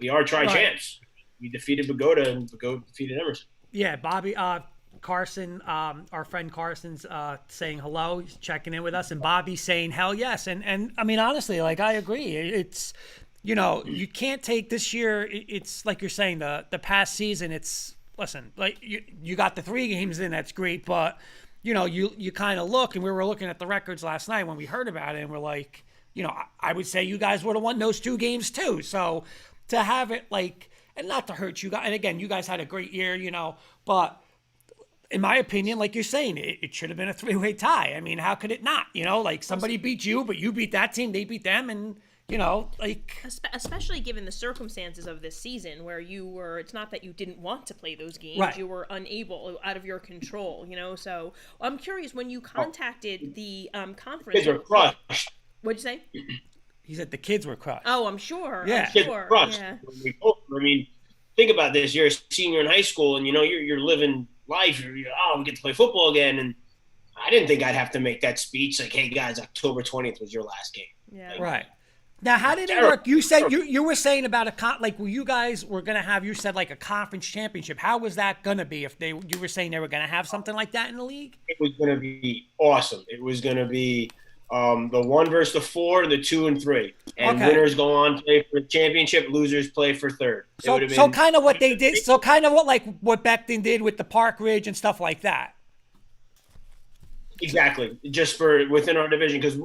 we are tri-champs. Right. We defeated Pagoda, and Pagoda defeated Emerson. Yeah, Bobby Carson, our friend Carson's saying hello. He's checking in with us, and Bobby's saying hell yes. And I mean, honestly, like I agree. It's you can't take this year. It's like you're saying the past season. It's listen, like you got the 3 games in. That's great, but you kind of look, and we were looking at the records last night when we heard about it, and we're like. I would say you guys would have won those 2 games too. So to have it like, and not to hurt you guys, and again, you guys had a great year, but in my opinion, like you're saying, it should have been a 3-way tie. I mean, how could it not? Like somebody beat you, but you beat that team, they beat them, and like. Especially given the circumstances of this season where it's not that you didn't want to play those games, right. You were unable, out of your control, So I'm curious, when you contacted the conference. Kids were crushed. What'd you say? He said the kids were crushed. Oh, I'm sure. Yeah. I'm sure. Yeah. I mean, think about this. You're a senior in high school, and you're living life. We get to play football again. And I didn't think I'd have to make that speech like, "Hey guys, October 20th was your last game." Yeah. Like, right. Now, how did it work? You said you were saying about you guys were gonna have. You said like a conference championship. How was that gonna be? You were saying they were gonna have something like that in the league? It was gonna be awesome. It was gonna be. The 1 versus the 4, the 2 and 3, and winners go on play for the championship. Losers play for third. So kind of what they did. So kind of what Beckton did with the Park Ridge and stuff like that. Exactly, just for within our division, because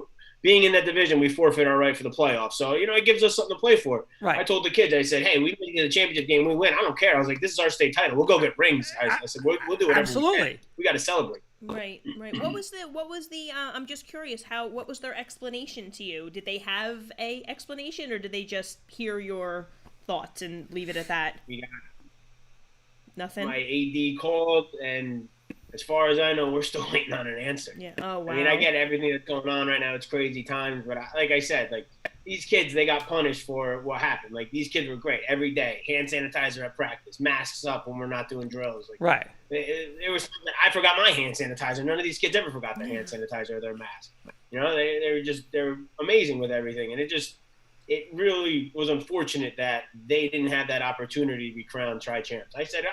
being in that division, we forfeit our right for the playoffs. So it gives us something to play for. Right. I told the kids, I said, "Hey, we make it to the championship game, we win. I don't care." I was like, "This is our state title. We'll go get rings." I said, "We'll do whatever. Absolutely. We got to celebrate." Right. What was the I'm just curious, what was their explanation to you? Did they have a explanation, or did they just hear your thoughts and leave it at that? We got nothing. My AD called, and as far as I know, we're still waiting on an answer. Yeah. Oh, wow. I mean, I get everything that's going on right now. It's crazy times, but like I said, like these kids, they got punished for what happened. Like these kids were great every day. Hand sanitizer at practice, masks up when we're not doing drills. Like, right. It was. I forgot my hand sanitizer. None of these kids ever forgot their hand sanitizer or their mask. They're amazing with everything, and it really was unfortunate that they didn't have that opportunity to be crowned tri-champs. I said,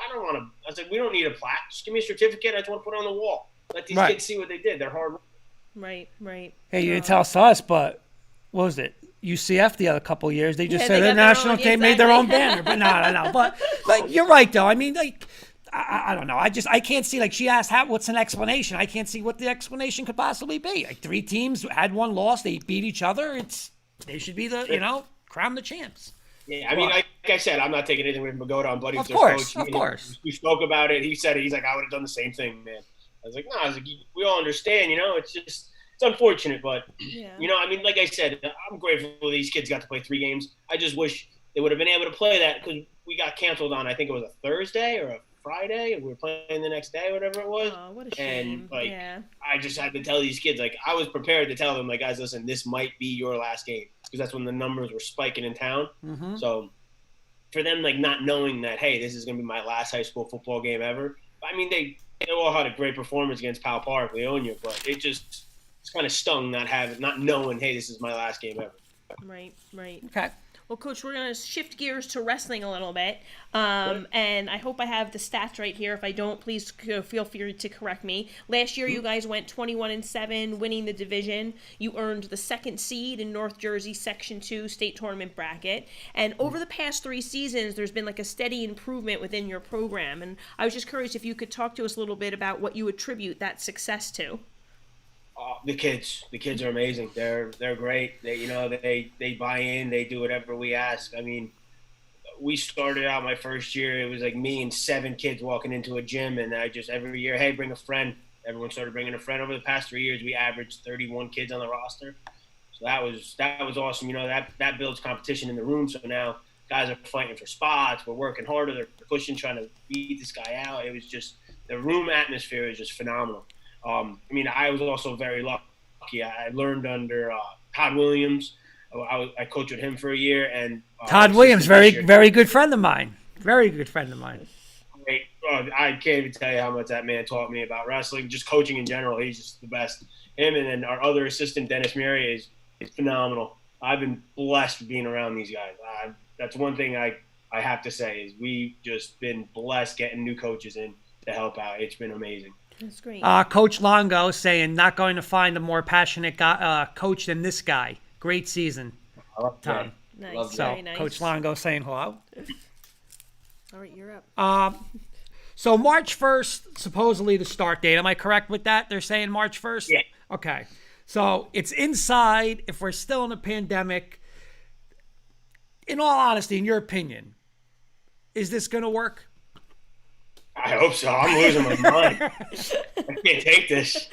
we don't need a plaque. Just give me a certificate. I just want to put it on the wall. Let these kids see what they did. They're hard. Right. Hey, you didn't tell us, but what was it? UCF the other couple of years, they just said their national team made their own banner. But no. But like, you're right, though. I mean, like, I don't know. I can't see, like she asked, what's an explanation? I can't see what the explanation could possibly be. Like 3 teams had 1 loss. They beat each other. They should be crown the champs. Yeah, I mean, like I said, I'm not taking anything away from Pagoda. I'm buddy with their course, coach. Of course. We spoke about it. He said it. He's like, I would have done the same thing, man. I was like, no. I was like, we all understand. It's unfortunate, but I mean, like I said, I'm grateful these kids got to play 3 games. I just wish they would have been able to play that because we got canceled on. I think it was a Thursday or a Friday, and we were playing the next day, whatever it was. Oh, what a shame. And I just had to tell these kids, like, I was prepared to tell them, like, guys, listen, this might be your last game, because that's when the numbers were spiking in town. Mm-hmm. So for them, like, not knowing that, hey, this is going to be my last high school football game ever. I mean, they all had a great performance against Powell Park. They own you, but it's kind of stung not knowing, hey, this is my last game ever. Right, right. Okay. Well, Coach, we're going to shift gears to wrestling a little bit. And I hope I have the stats right here. If I don't, please feel free to correct me. Last year, you guys went 21-7, winning the division. You earned the 2nd seed in North Jersey Section 2 state tournament bracket. And over the past 3 seasons, there's been like a steady improvement within your program. And I was just curious if you could talk to us a little bit about what you attribute that success to. The kids are amazing. They're great. They buy in. They do whatever we ask. I mean, we started out my first year. It was like me and 7 kids walking into a gym, and I just every year, hey, bring a friend. Everyone started bringing a friend. Over the past 3 years, we averaged 31 kids on the roster. So that was awesome. That builds competition in the room. So now guys are fighting for spots. We're working harder. They're pushing, trying to beat this guy out. It was just the room atmosphere is just phenomenal. I was also very lucky. I learned under Todd Williams. I coached with him for a year, and Todd Williams, very good friend of mine. Very good friend of mine. Great. I can't even tell you how much that man taught me about wrestling, just coaching in general. He's just the best. Him and then our other assistant, Dennis Murray, is phenomenal. I've been blessed being around these guys. That's one thing I have to say is we've just been blessed getting new coaches in to help out. It's been amazing. That's great. Coach Longo saying, not going to find a more passionate coach than this guy. Great season, Tom. Nice. So, Very nice. Coach Longo saying hello. All right, you're up. So March 1st, supposedly the start date. Am I correct with that? They're saying March 1st? Yeah. Okay. So it's inside. If we're still in a pandemic, in all honesty, in your opinion, is this going to work? I hope so. I'm losing my mind. I can't take this.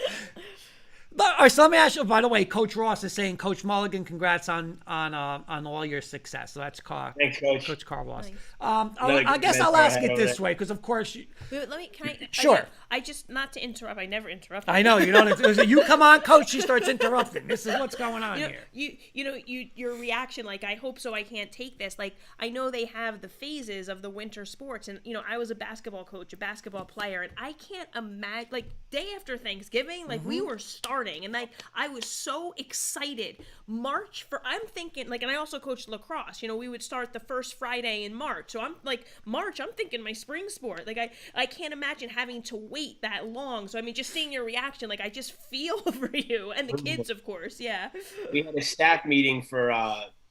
All right, so let me ask you. By the way, Coach Ross is saying, Coach Mulligan, congrats on all your success. So that's Thanks, Coach. Coach Carl Ross. Nice. I guess I'll ask it this way because, of course, Wait, can I? Sure. I just not to interrupt. I never interrupt. I know you don't. You come on, Coach. She starts interrupting. This is what's going on here. Your reaction, like, I hope so. I can't take this. Like, I know they have the phases of the winter sports, and I was a basketball coach, a basketball player, and I can't imagine, like, day after Thanksgiving, like we were starting, and like I was so excited. I'm thinking, like, and I also coached lacrosse. We would start the first Friday in March, so I'm like March. I'm thinking my spring sport. Like I can't imagine having to wait that long. So I mean, just seeing your reaction, like I just feel for you and the kids, of course. Yeah. We had a staff meeting for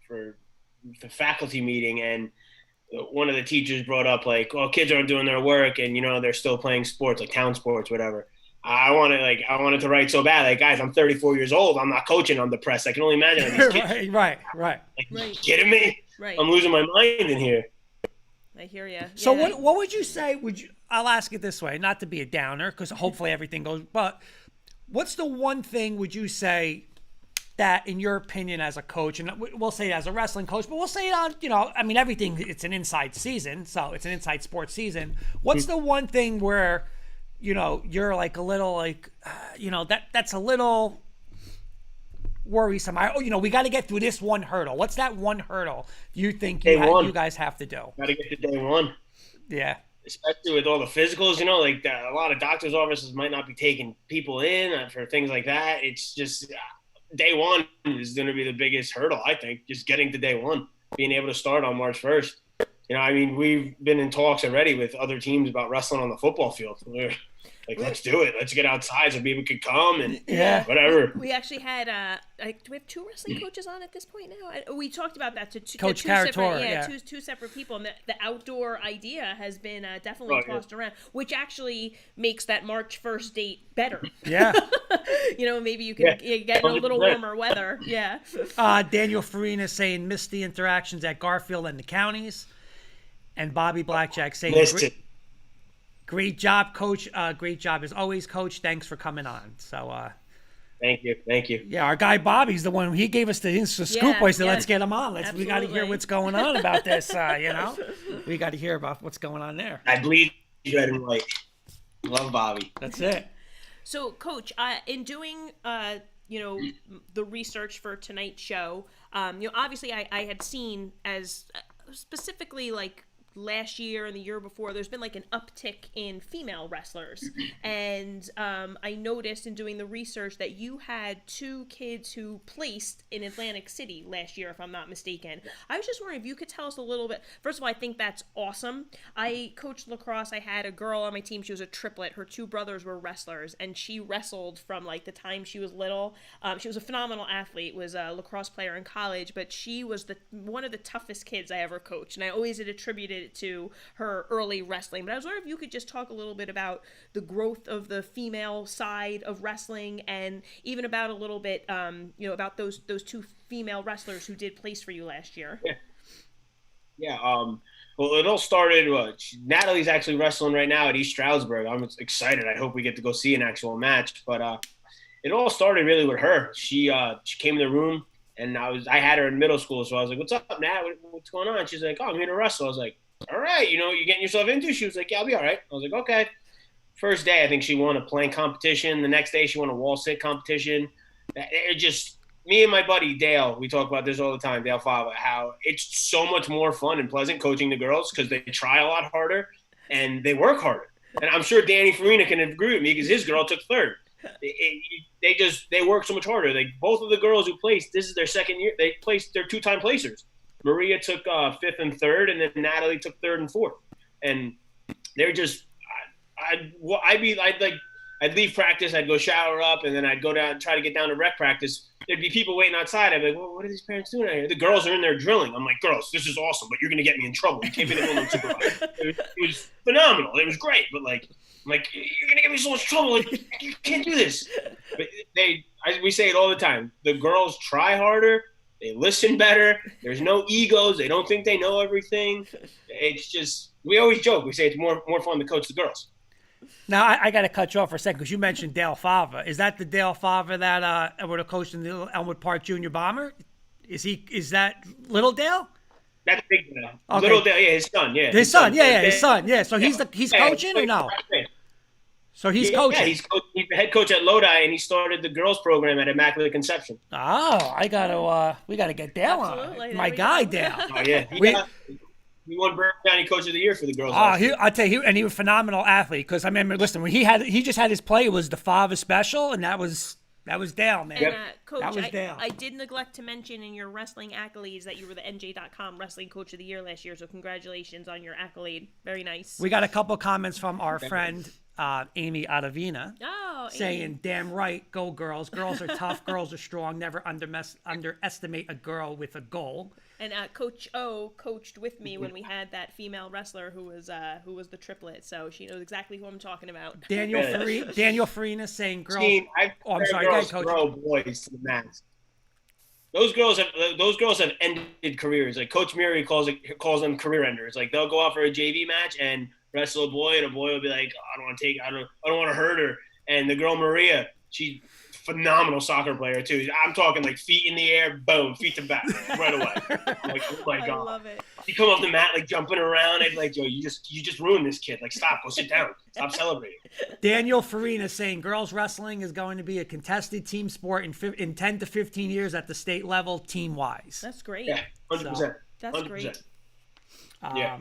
the faculty meeting, and one of the teachers brought up like, "Oh, kids aren't doing their work, and they're still playing sports, like town sports, whatever." I wanted to write so bad, like, guys, I'm 34 years old. I'm not coaching. I'm depressed. I can only imagine these kids. Right. Like, you kidding me? Right. I'm losing my mind in here. I hear you. So what would you say? I'll ask it this way, not to be a downer, because hopefully everything goes. But what's the one thing would you say that, in your opinion, as a coach, and we'll say as a wrestling coach, but we'll say it on, everything. It's an inside season, so it's an inside sports season. What's the one thing where, you're like a little like, that's a little worrisome. We got to get through this one hurdle. What's that one hurdle you think you guys have to do? Got to get to day one. Yeah. Especially with all the physicals, a lot of doctors' offices might not be taking people in for things like that. It's just day one is going to be the biggest hurdle, I think, just getting to day one, being able to start on March 1st. We've been in talks already with other teams about wrestling on the football field. We're like, let's do it. Let's get outside so people can come and whatever. We actually had, do we have 2 wrestling coaches on at this point now? We talked about that to Coach two Carator, separate, two separate people. And the outdoor idea has been definitely tossed around, which actually makes that March 1st date better. Yeah. Maybe you can get in a little warmer weather. Yeah. Daniel Farina saying missed the interactions at Garfield and the counties. And Bobby Blackjack saying, great job, Coach. Great job as always, Coach. Thanks for coming on. So, thank you. Yeah, our guy Bobby's the one. He gave us the Insta scoop. I said, let's get him on. We got to hear what's going on about this. We got to hear about what's going on there. I bleed red and white. Love Bobby. That's it. So, Coach, in doing the research for tonight's show, obviously I had seen as specifically like last year and the year before, there's been like an uptick in female wrestlers. And I noticed in doing the research that you had 2 kids who placed in Atlantic City last year, if I'm not mistaken. I was just wondering if you could tell us a little bit. First of all, I think that's awesome. I coached lacrosse. I had a girl on my team. She was a triplet. Her 2 brothers were wrestlers, and she wrestled from like the time she was little. She was a phenomenal athlete, was a lacrosse player in college, but she was one of the toughest kids I ever coached, and I always had attributed it to her early wrestling. But I was wondering if you could just talk a little bit about the growth of the female side of wrestling, and even about a little bit, about those 2 female wrestlers who did place for you last year. Yeah. Well, it all started. Natalie's actually wrestling right now at East Stroudsburg. I'm excited. I hope we get to go see an actual match. But it all started really with her. She came in the room, and I had her in middle school, so I was like, "What's up, Nat? What's going on?" She's like, "Oh, I'm here to wrestle." I was like, "All right, you getting yourself into?" She was like, "Yeah, I'll be all right." I was like, "Okay." First day, I think she won a plank competition. The next day, she won a wall sit competition. It just me and my buddy Dale, we talk about this all the time, Dale Fava, how it's so much more fun and pleasant coaching the girls because they try a lot harder and they work harder. And I'm sure Danny Farina can agree with me because his girl took third. They work so much harder. Both of the girls who placed, this is their second year. They placed, they're 2-time placers. Maria took 5th and 3rd, and then Natalie took 3rd and 4th. And they're just, I'd leave practice, I'd go shower up, and then I'd go down, try to get down to rec practice. There'd be people waiting outside. I'd be like, well, what are these parents doing out here? The girls are in there drilling. I'm like, girls, this is awesome, but you're going to get me in trouble. You can't be the woman supervisor. It was phenomenal. It was great, but I'm like, you're going to get me so much trouble. Like, you can't do this. But we say it all the time. The girls try harder. They listen better. There's no egos. They don't think they know everything. It's just, we always joke. We say it's more fun to coach the girls. Now, I got to cut you off for a second because you mentioned Dale Fava. Is that the Dale Fava that would have coached in the Elmwood Park Junior Bomber? Is that Little Dale? That's Big Dale. Okay. Little Dale, yeah, his son, yeah. His son, his son, yeah. So he's coaching or no? So he's coaching. Yeah, he's the head coach at Lodi, and he started the girls program at Immaculate Conception. Oh, we got to get Dale on. My guy, Dale. Oh, yeah. He won Bergen County Coach of the Year for the girls. I'll tell you, and he was a phenomenal athlete. Because I remember, listen, when he just had his play, it was the Fava special, and that was Dale, man. And Coach, that was Dale. I did neglect to mention in your wrestling accolades that you were the NJ.com Wrestling Coach of the Year last year. So congratulations on your accolade. Very nice. We got a couple comments from our friend Amy Ottavina. Saying, Amy. damn right, go girls. Girls are tough. Girls are strong. Never underestimate a girl with a goal. And Coach O coached with me when we had that female wrestler who was the triplet, so she knows exactly who I'm talking about. Daniel Farina saying girls. I'm sorry, girls throw boys to the max. Those girls have ended careers. Like Coach Murray calls them career enders. Like they'll go out for a JV match and wrestle a boy, and a boy will be like, I don't want to hurt her. And the girl Maria, she's phenomenal soccer player too. I'm talking like feet in the air, boom, feet to back, right away. Like, oh my god! I love it. You come off the mat like jumping around. I'd be like, yo, you just ruined this kid. Like, stop, go sit down, stop celebrating. Daniel Farina saying girls wrestling is going to be a contested team sport in 10 to 15 years at the state level, team wise. That's great. Yeah, 100%. That's 100%. great. Yeah.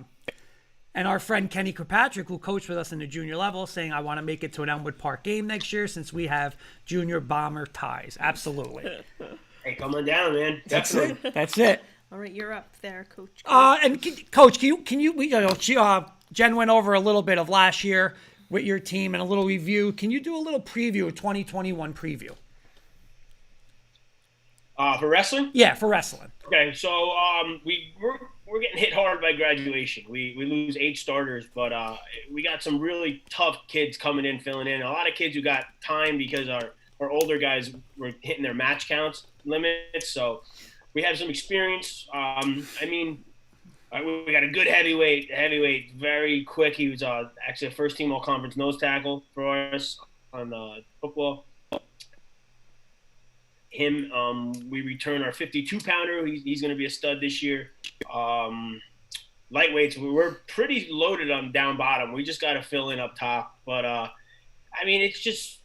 And our friend Kenny Kirkpatrick, who coached with us in the junior level, saying, I want to make it to an Elmwood Park game next year since we have junior bomber ties. Absolutely. Hey, come on down, man. That's it. All right, you're up there, Coach. Coach, Jen went over a little bit of last year with your team and a little review. Can you do a little preview, a 2021 preview? For wrestling? Yeah, for wrestling. Okay, so we're getting hit hard by graduation. We lose 8 starters, but we got some really tough kids coming in, filling in. A lot of kids who got time because our older guys were hitting their match counts limits. So we have some experience. We got a good heavyweight, very quick. He was actually a first team all conference nose tackle for us on football. Him, we return our 52-pounder. He's going to be a stud this year. Lightweights, we're pretty loaded on down bottom. We just got to fill in up top. But it's just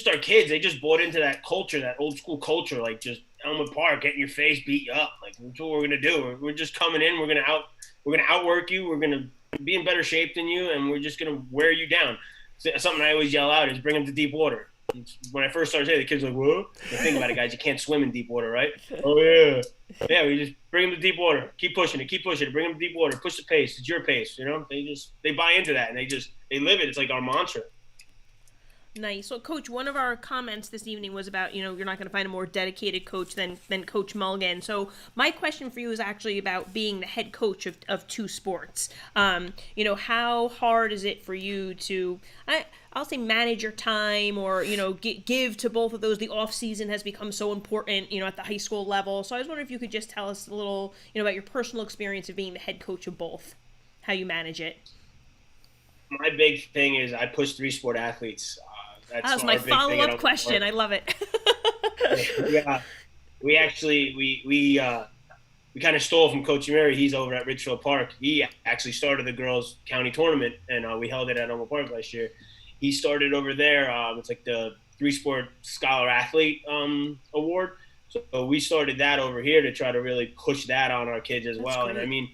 our kids. They just bought into that culture, that old school culture, like just Elmwood Park, get in your face, beat you up. Like that's what we're going to do. We're just coming in. We're going to we're gonna outwork you. We're gonna be in better shape than you, and we're just gonna wear you down. So, something I always yell out is bring them to deep water. When I first started saying, the kids were like, "What?" But think about it, guys. You can't swim in deep water, right? Oh yeah, yeah. We just bring them to deep water. Keep pushing it. Keep pushing it. Bring them to deep water. Push the pace. It's your pace. You know, they buy into that, and they live it. It's like our mantra. Nice. So, Coach, one of our comments this evening was about, you're not going to find a more dedicated coach than Coach Mulligan. So, my question for you is actually about being the head coach of two sports. How hard is it for you to, I'll say, manage your time, or, give to both of those? The off season has become so important, at the high school level. So, I was wondering if you could just tell us a little, about your personal experience of being the head coach of both, how you manage it. My big thing is I push 3-sport athletes. That was my follow-up question. I love it. Yeah, we actually we kind of stole from Coach Mary. He's over at Ridgefield Park. He actually started the girls' county tournament, and we held it at Elmwood Park last year. He started over there. It's like the 3-sport scholar athlete award. So we started that over here to try to really push that on our kids as well. Great. And I mean,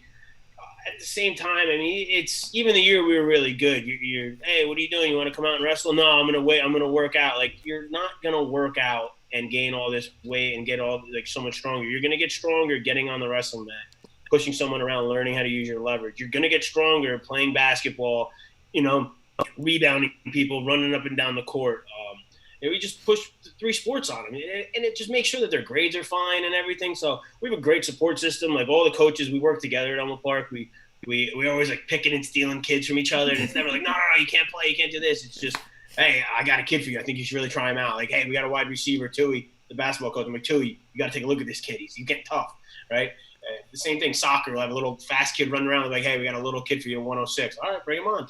at the same time, it's even the year we were really good. You're hey, what are you doing? You want to come out and wrestle? No, I'm gonna wait. I'm gonna work out. Like, you're not gonna work out and gain all this weight and get all so much stronger. You're gonna get stronger getting on the wrestling mat, pushing someone around, learning how to use your leverage. You're gonna get stronger playing basketball, rebounding people, running up and down the court. And we just push 3 sports on them, and it just makes sure that their grades are fine and everything. So we have a great support system. Like, all the coaches, we work together at Elmwood Park. We always like picking and stealing kids from each other, and it's never like, no, you can't play, you can't do this. It's just, hey, I got a kid for you. I think you should really try him out. Like, hey, we got a wide receiver, Tui, the basketball coach. I'm like, Tui, you got to take a look at this kid. He's getting tough, right? The same thing, soccer. We'll have a little fast kid running around. Like, hey, we got a little kid for you, 106. All right, bring him on.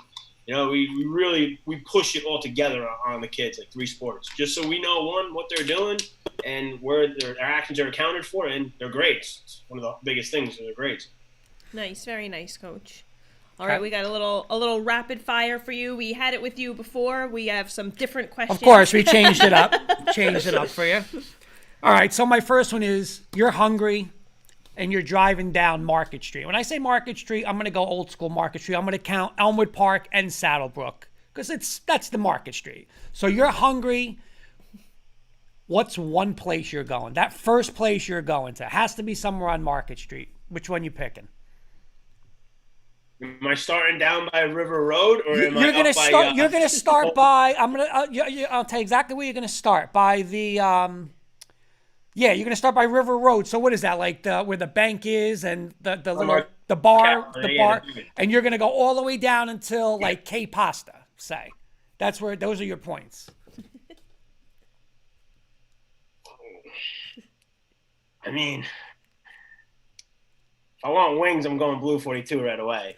We push it all together on the kids, like 3 sports, just so we know, one, what they're doing and where their actions are accounted for, and their grades. It's one of the biggest things, is their grades. Nice, very nice, Coach. All right, we got a little rapid fire for you. We had it with you before. We have some different questions. Of course, we changed it up. For you. All right, so my first one is, you're hungry and you're driving down Market Street. When I say Market Street, I'm going to go old school Market Street. I'm going to count Elmwood Park and Saddlebrook, because that's the Market Street. So you're hungry. What's one place you're going? That first place you're going to has to be somewhere on Market Street. Which one you picking? Am I starting down by River Road, or am you're I gonna up start? by, you're gonna start by. I'll tell you exactly where you're gonna start. By the Yeah, you're gonna start by River Road. So what is that, like where the bank is and the bar, and you're gonna go all the way down until like K Pasta. Say, those are your points. I mean, if I want wings, I'm going Blue 42 right away.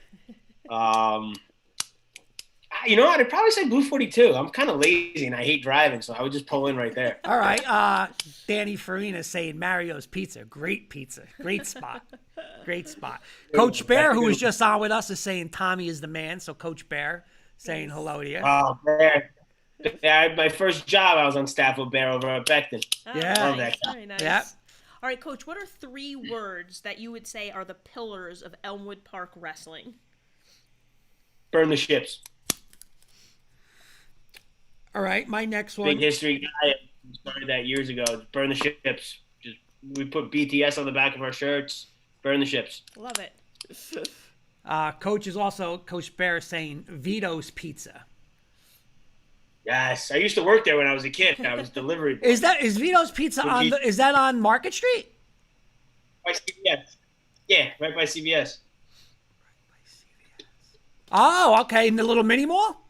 I'd probably say Blue 42. I'm kind of lazy and I hate driving, so I would just pull in right there. All right. Danny Farina saying Mario's Pizza. Great pizza. Great spot. Great spot. Coach Bear, who was just on with us, is saying Tommy is the man. So Coach Bear saying hello to you. Oh, Bear. Yeah, my first job, I was on staff with Bear over at Beckton. Oh, yeah. Love that guy. Very nice. Yeah. All right, Coach, what are 3 words that you would say are the pillars of Elmwood Park wrestling? Burn the ships. All right, my next one. Big history guy. Started that years ago. Burn the ships. We put BTS on the back of our shirts. Burn the ships. Love it. Coach Bear saying Vito's Pizza. Yes, I used to work there when I was a kid. I was delivery boy. Is Vito's Pizza is that on Market Street? By CVS. Yeah, right by CVS. Oh, okay. In the little mini mall?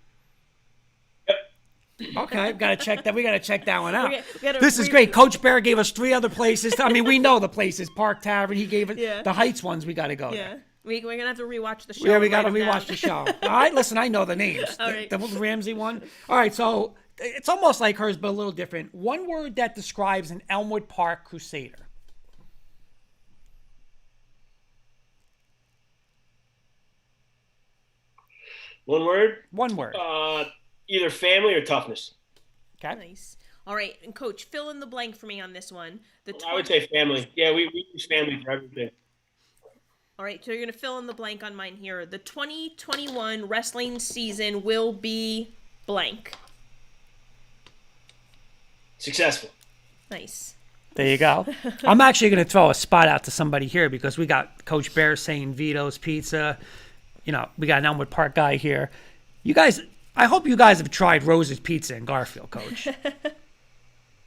Yep. Okay, we gotta check that one out. We this is great. Coach Bear gave us 3 other places. We know the places. Park Tavern. He gave it the Heights ones. We gotta go there. We're going to have to rewatch the show. Yeah, we got to rewatch the show. All right, listen, I know the names. All right. The Ramsey one. All right, so it's almost like hers, but a little different. One word that describes an Elmwood Park Crusader. One word? One word. Either family or toughness. Okay. Nice. All right, and Coach, fill in the blank for me on this one. I would say family. Yeah, we use family for everything. All right, so you're going to fill in the blank on mine here. The 2021 wrestling season will be blank. Successful. Nice. There you go. I'm actually going to throw a spot out to somebody here because we got Coach Baeira saying Vito's Pizza. You know, we got an Elmwood Park guy here. You guys, I hope you guys have tried Rose's Pizza in Garfield, Coach.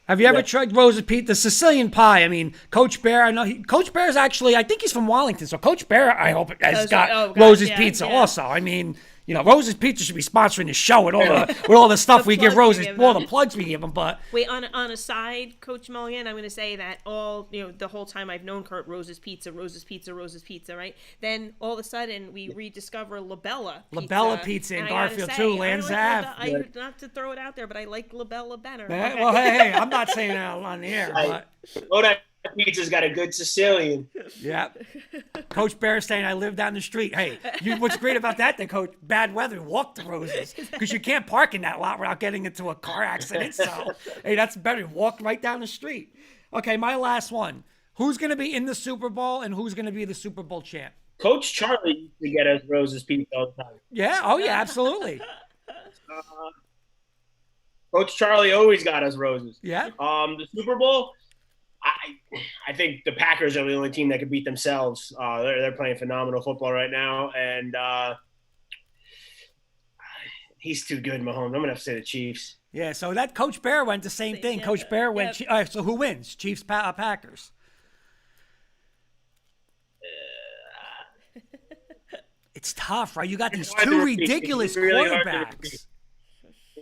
Have you ever tried Rose's Pizza? The Sicilian pie. I mean, Coach Baeira, I know Coach Baeira's actually, I think he's from Wallington. So Coach Baeira, I hope, has got Rose's Pizza also. I mean, you know, Rose's Pizza should be sponsoring the show with all the stuff we give Rose's, all the plugs we give him. But wait, on a side, Coach Mulligan, I'm going to say that the whole time I've known Kurt, Rose's Pizza, right? Then all of a sudden we rediscover Labella Pizza in Garfield too, Lands Ave. Not to throw it out there, but I like Labella better. Well, hey, I'm not saying that on the air, but. That pizza's got a good Sicilian. Yep. Coach Baeira saying I live down the street. Hey, what's great about that then, Coach? Bad weather, walk to Rose's. Because you can't park in that lot without getting into a car accident. So, hey, that's better. Walk right down the street. Okay, my last one. Who's going to be in the Super Bowl and who's going to be the Super Bowl champ? Coach Charlie used to get us Rose's Pizza all the time. Yeah, oh yeah, absolutely. Coach Charlie always got us Roses. Yeah. The Super Bowl, I think the Packers are the only team that could beat themselves. They're playing phenomenal football right now, and he's too good, Mahomes. I'm gonna have to say the Chiefs. Yeah, so that Coach Baeira went the same thing. Yeah, Coach Baeira went. All right, so who wins? Chiefs, Packers. It's tough, right? You got these two ridiculous quarterbacks.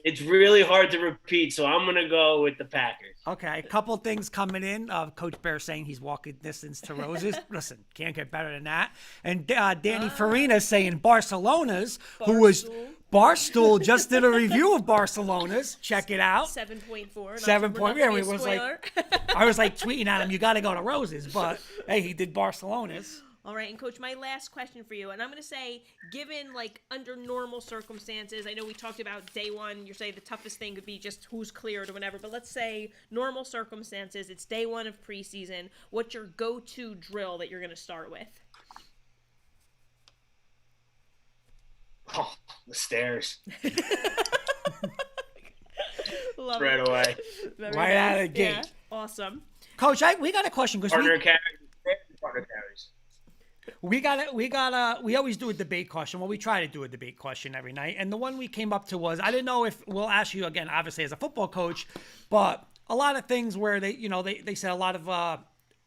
It's really hard to repeat, so I'm gonna go with the Packers. Okay, a couple things coming in. Coach Baeira saying he's walking distance to Roses. Listen, can't get better than that. And Danny Farina saying Barcelona's, who was Barstool just did a review of Barcelona's. Check it out. 7.4. 7 point. Yeah, it was like I was like tweeting at him, you got to go to Roses, but hey, he did Barcelona's. All right, and Coach, my last question for you, and I'm going to say, given, like, under normal circumstances, I know we talked about day one, you're saying the toughest thing could be just who's cleared or whatever, but let's say normal circumstances, it's day one of preseason, what's your go-to drill that you're going to start with? Oh, the stairs. Love right it. away. Right out of the gate. Yeah, awesome. Coach, we got a question. Partner carries. We always do a debate question. Well, we try to do a debate question every night. And the one we came up to was, I didn't know if we'll ask you again, obviously as a football coach, but a lot of things where they said a lot of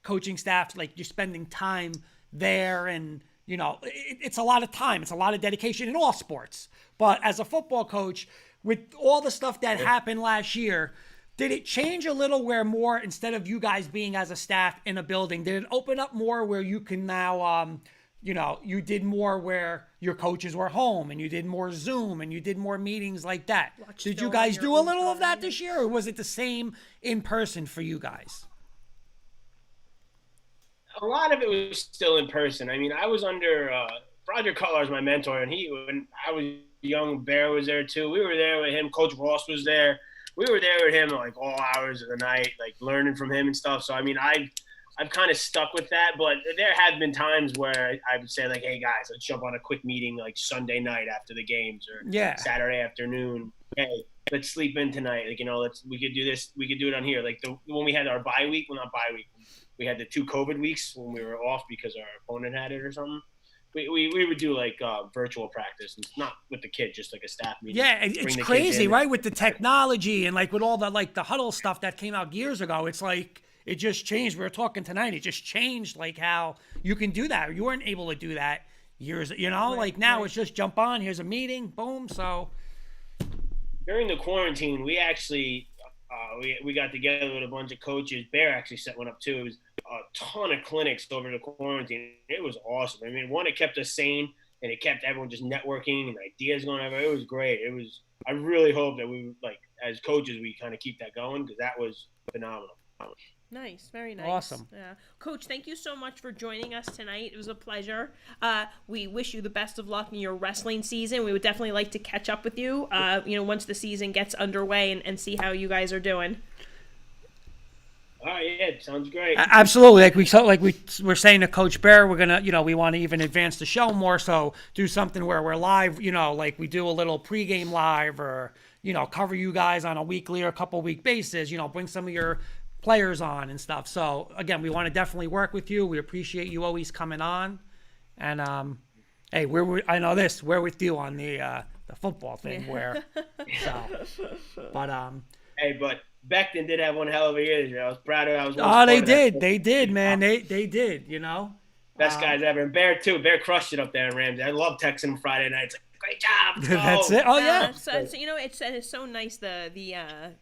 coaching staff, like you're spending time there and, it's a lot of time. It's a lot of dedication in all sports. But as a football coach, with all the stuff that happened last year, did it change a little where more, instead of you guys being as a staff in a building, did it open up more where you can now, you did more where your coaches were home and you did more Zoom and you did more meetings like that? Did you guys do a little of that this year, or was it the same in person for you guys? A lot of it was still in person. I mean, I was under Roger Cutler's my mentor, and when I was young, Baeira was there too. We were there with him. Coach Ross was there. We were there with him like all hours of the night, like learning from him and stuff. So, I mean, I've kind of stuck with that, but there have been times where I would say like, hey guys, let's jump on a quick meeting like Sunday night after the games or Saturday afternoon. Hey, let's sleep in tonight. Like, we could do this. We could do it on here. Like when we had our bye week, well, not bye week, we had the 2 COVID weeks when we were off because our opponent had it or something. We would do like virtual practice, and not with the kid, just like a staff meeting. Yeah, it's crazy, right? With the technology and like with all the the huddle stuff that came out years ago, it's like it just changed. We were talking tonight. It just changed like how you can do that. You weren't able to do that years. Like now it's just jump on. Here's a meeting. Boom. So during the quarantine, we actually we got together with a bunch of coaches. Baeira actually set one up too. It was a ton of clinics over the quarantine. It was awesome. I mean, one, it kept us sane and it kept everyone just networking and ideas going over. It was great. I really hope that we, like, as coaches, we kind of keep that going because that was phenomenal. Nice. Very nice. Awesome. Yeah. Coach, thank you so much for joining us tonight. It was a pleasure. We wish you the best of luck in your wrestling season. We would definitely like to catch up with you, once the season gets underway and see how you guys are doing. All right, yeah, sounds great. Absolutely. We were saying to Coach Baeira, we're gonna, we want to even advance the show more. So do something where we're live, like we do a little pregame live, or cover you guys on a weekly or a couple week basis. Bring some of your players on and stuff. So again, we want to definitely work with you. We appreciate you always coming on, and hey, I know this. We're with you on the football thing. Hey, but Beckton did have one hell of a year this year. I was proud of it. They did. They did, man. They did, Best guys ever. And Bear, too. Bear crushed it up there in Ramsey. I love texting him Friday nights. Like, great job. Let's go. That's it. Oh, yeah. It's so nice, the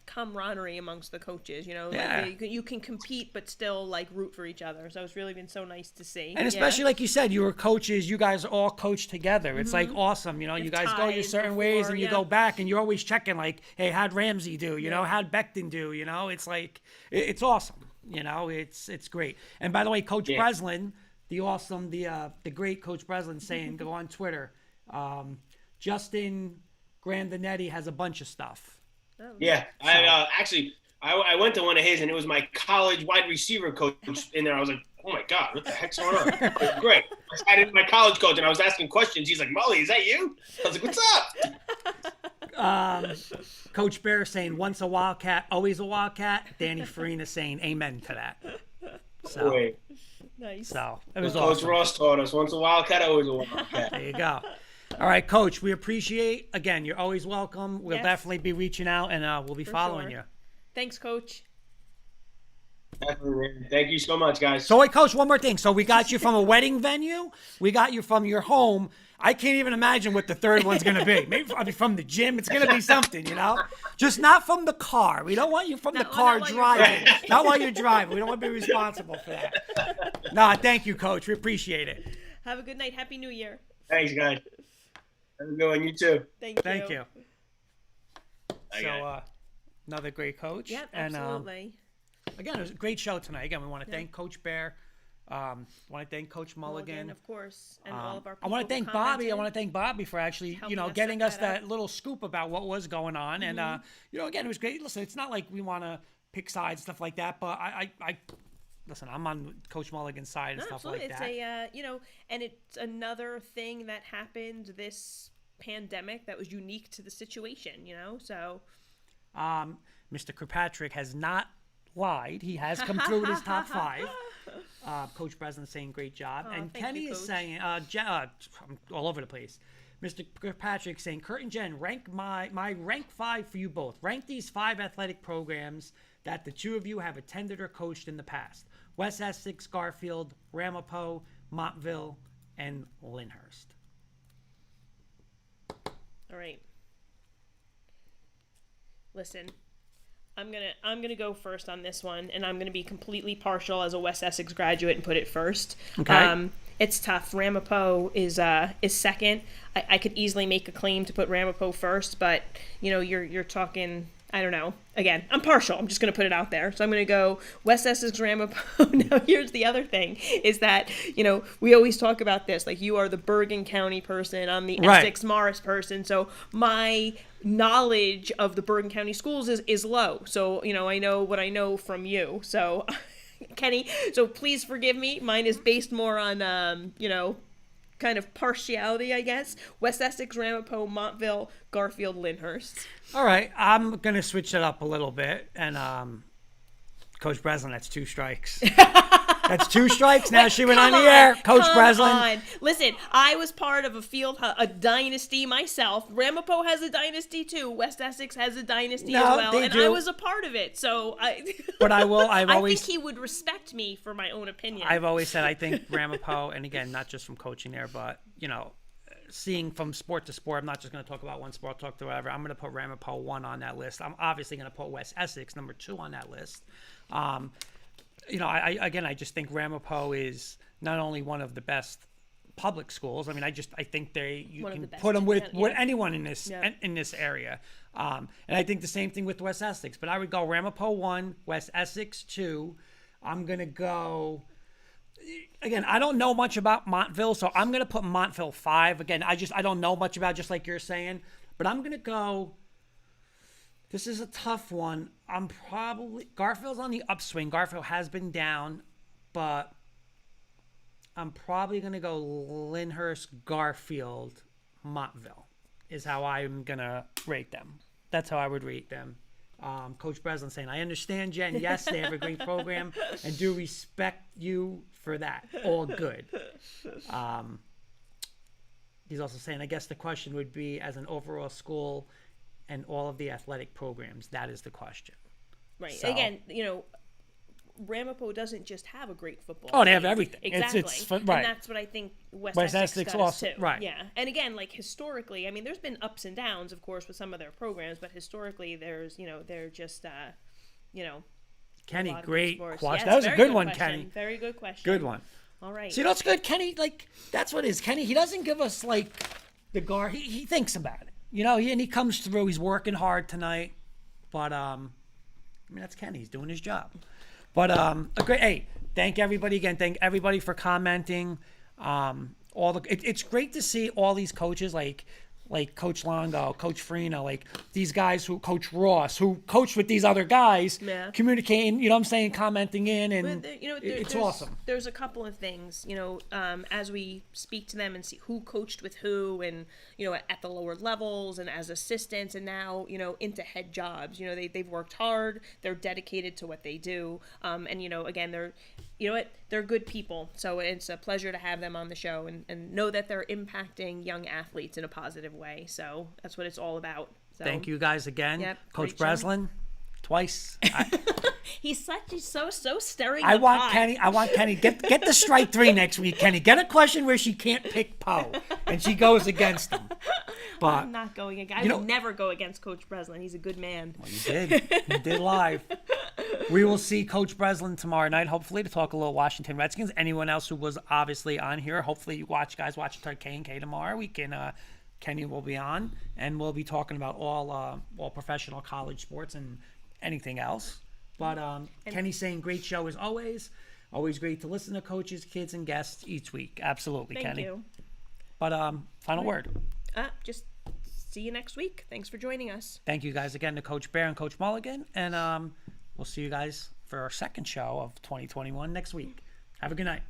camaraderie amongst the coaches. Yeah. You can compete, but still, root for each other. So it's really been so nice to see. And especially, like you said, you were coaches. You guys all coached together. It's, awesome. You guys go your certain ways, and you go back, and you're always checking, hey, how'd Ramsey do? How'd Beckton do? It's it's awesome. It's great. And by the way, Coach Breslin, the great Coach Breslin saying, go on Twitter. Justin Grandinetti has a bunch of stuff. Yeah, I went to one of his, and it was my college wide receiver coach in there. I was like, oh my God, what the heck's going on? It was great. I had my college coach, and I was asking questions. He's like, Mully, is that you? I was like, what's up? Coach Baeira saying, once a Wildcat, always a Wildcat. Danny Farina saying, amen to that. So. Wait. Nice. So it was Coach awesome. Ross taught us, once a Wildcat, always a Wildcat. There you go. All right, Coach, we appreciate, again, you're always welcome. We'll definitely be reaching out, and we'll be following you. Thanks, Coach. Definitely. Thank you so much, guys. So, wait, Coach, one more thing. So we got you from a wedding venue. We got you from your home. I can't even imagine what the third one's going to be. Maybe from the gym. It's going to be something, Just not from the car. We don't want you from the car driving. Not while you're driving. We don't want to be responsible for that. No, thank you, Coach. We appreciate it. Have a good night. Happy New Year. Thanks, guys. Have a good one. You too. Thank you. So, another great coach. Yep, absolutely. And, again, it was a great show tonight. Again, we want to thank Coach Baeira. Want to thank Coach Mulligan, of course, and all of our people. I want to thank Bobby. I want to thank Bobby for actually, getting us that little scoop about what was going on. Mm-hmm. And again, it was great. Listen, it's not like we want to pick sides, stuff like that. But I listen, I'm on Coach Mulligan's side and stuff like that. It's and it's another thing that happened this pandemic that was unique to the situation. So, Mr. Kirkpatrick has not lied. He has come through with his top 5. Coach Breslin saying great job. And Kenny is saying, I'm all over the place. Mr. Kirkpatrick saying, Kurt and Jen, rank my rank 5 for you both. Rank these 5 athletic programs that the two of you have attended or coached in the past. West Essex, Garfield, Ramapo, Montville, and Lyndhurst. All right. Listen. I'm gonna go first on this one, and I'm gonna be completely partial as a West Essex graduate and put it first. Okay. It's tough. Ramapo is second. I could easily make a claim to put Ramapo first, but you're talking. I don't know. Again, I'm partial. I'm just going to put it out there. So I'm going to go West Essex Ramapo. Now, here's the other thing is that, we always talk about this. Like, you are the Bergen County person. I'm the Essex Morris person. So my knowledge of the Bergen County schools is low. So, I know what I know from you. So, Kenny, so please forgive me. Mine is based more on, kind of partiality, I guess. West Essex, Ramapo, Montville, Garfield, Lyndhurst. All right, I'm going to switch it up a little bit. And Coach Breslin, that's 2 strikes. That's 2 strikes. Now she went on the air. Coach Breslin. Listen, I was part of a dynasty myself. Ramapo has a dynasty too. West Essex has a dynasty as well. And I was a part of it. So But I think he would respect me for my own opinion. I've always said I think Ramapo, and again, not just from coaching there, but seeing from sport to sport, I'm not just going to talk about one sport, talk to whatever. I'm going to put Ramapo 1 on that list. I'm obviously going to put West Essex number 2 on that list. I just think Ramapo is not only one of the best public schools. I mean, I think you can put them with anyone in this area. And I think the same thing with West Essex. But I would go Ramapo 1, West Essex 2. I'm gonna go. Again, I don't know much about Montville, so I'm gonna put Montville 5. Again, I don't know much about, just like you're saying. But I'm gonna go. This is a tough one. Garfield's on the upswing. Garfield has been down, but I'm probably going to go Lyndhurst, Garfield, Montville is how I'm going to rate them. That's how I would rate them. Coach Breslin saying, I understand, Jen. Yes, they have a great program and do respect you for that. All good. He's also saying, I guess the question would be, as an overall school and all of the athletic programs, that is the question. Right. So, Again, Ramapo doesn't just have a great football Oh, they have team. everything. Exactly. It's right. And that's what I think West Essex does also, too. right. Yeah. And again, like historically, I mean, there's been ups and downs, of course, with some of their programs, but historically, there's, they're just, Kenny, a lot of great sports. question. Yes, That was a very good one, question. Kenny. Very good question. Good one. All right. See, that's good. Kenny, that's what it is. Kenny, he doesn't give us, the guard. He thinks about it. And he comes through. He's working hard tonight. But, that's Kenny. He's doing his job. But, hey, thank everybody again. Thank everybody for commenting. It's great to see all these coaches, like Coach Longo, Coach Farina, these guys who Coach Ross, who coach with these other guys, communicating, commenting in, and it's awesome. There's a couple of things, as we speak to them and see who coached with who, and at the lower levels and as assistants, and now into head jobs. They've worked hard. They're dedicated to what they do, and again, they're good people. So it's a pleasure to have them on the show and know that they're impacting young athletes in a positive way. So that's what it's all about. So, thank you guys again. Yep, Coach great Breslin, twice. He's so stirring. I the want pot. Kenny. I want Kenny. Get the strike 3 next week, Kenny. Get a question where she can't pick Poe, and she goes against him. But I'm not going against. I would never go against Coach Breslin. He's a good man. Well, you did. You did live. We will see Coach Breslin tomorrow night, hopefully, to talk a little Washington Redskins. Anyone else who was obviously on here, hopefully you guys watch K&K tomorrow. We can. Kenny will be on, and we'll be talking about all professional college sports and anything else. But Kenny's saying great show as always. Always great to listen to coaches, kids, and guests each week. Absolutely, Thank Kenny. you. But final word. Just see you next week. Thanks for joining us. Thank you guys again to Coach Baeira and Coach Mulligan. And we'll see you guys for our second show of 2021 next week. Have a good night.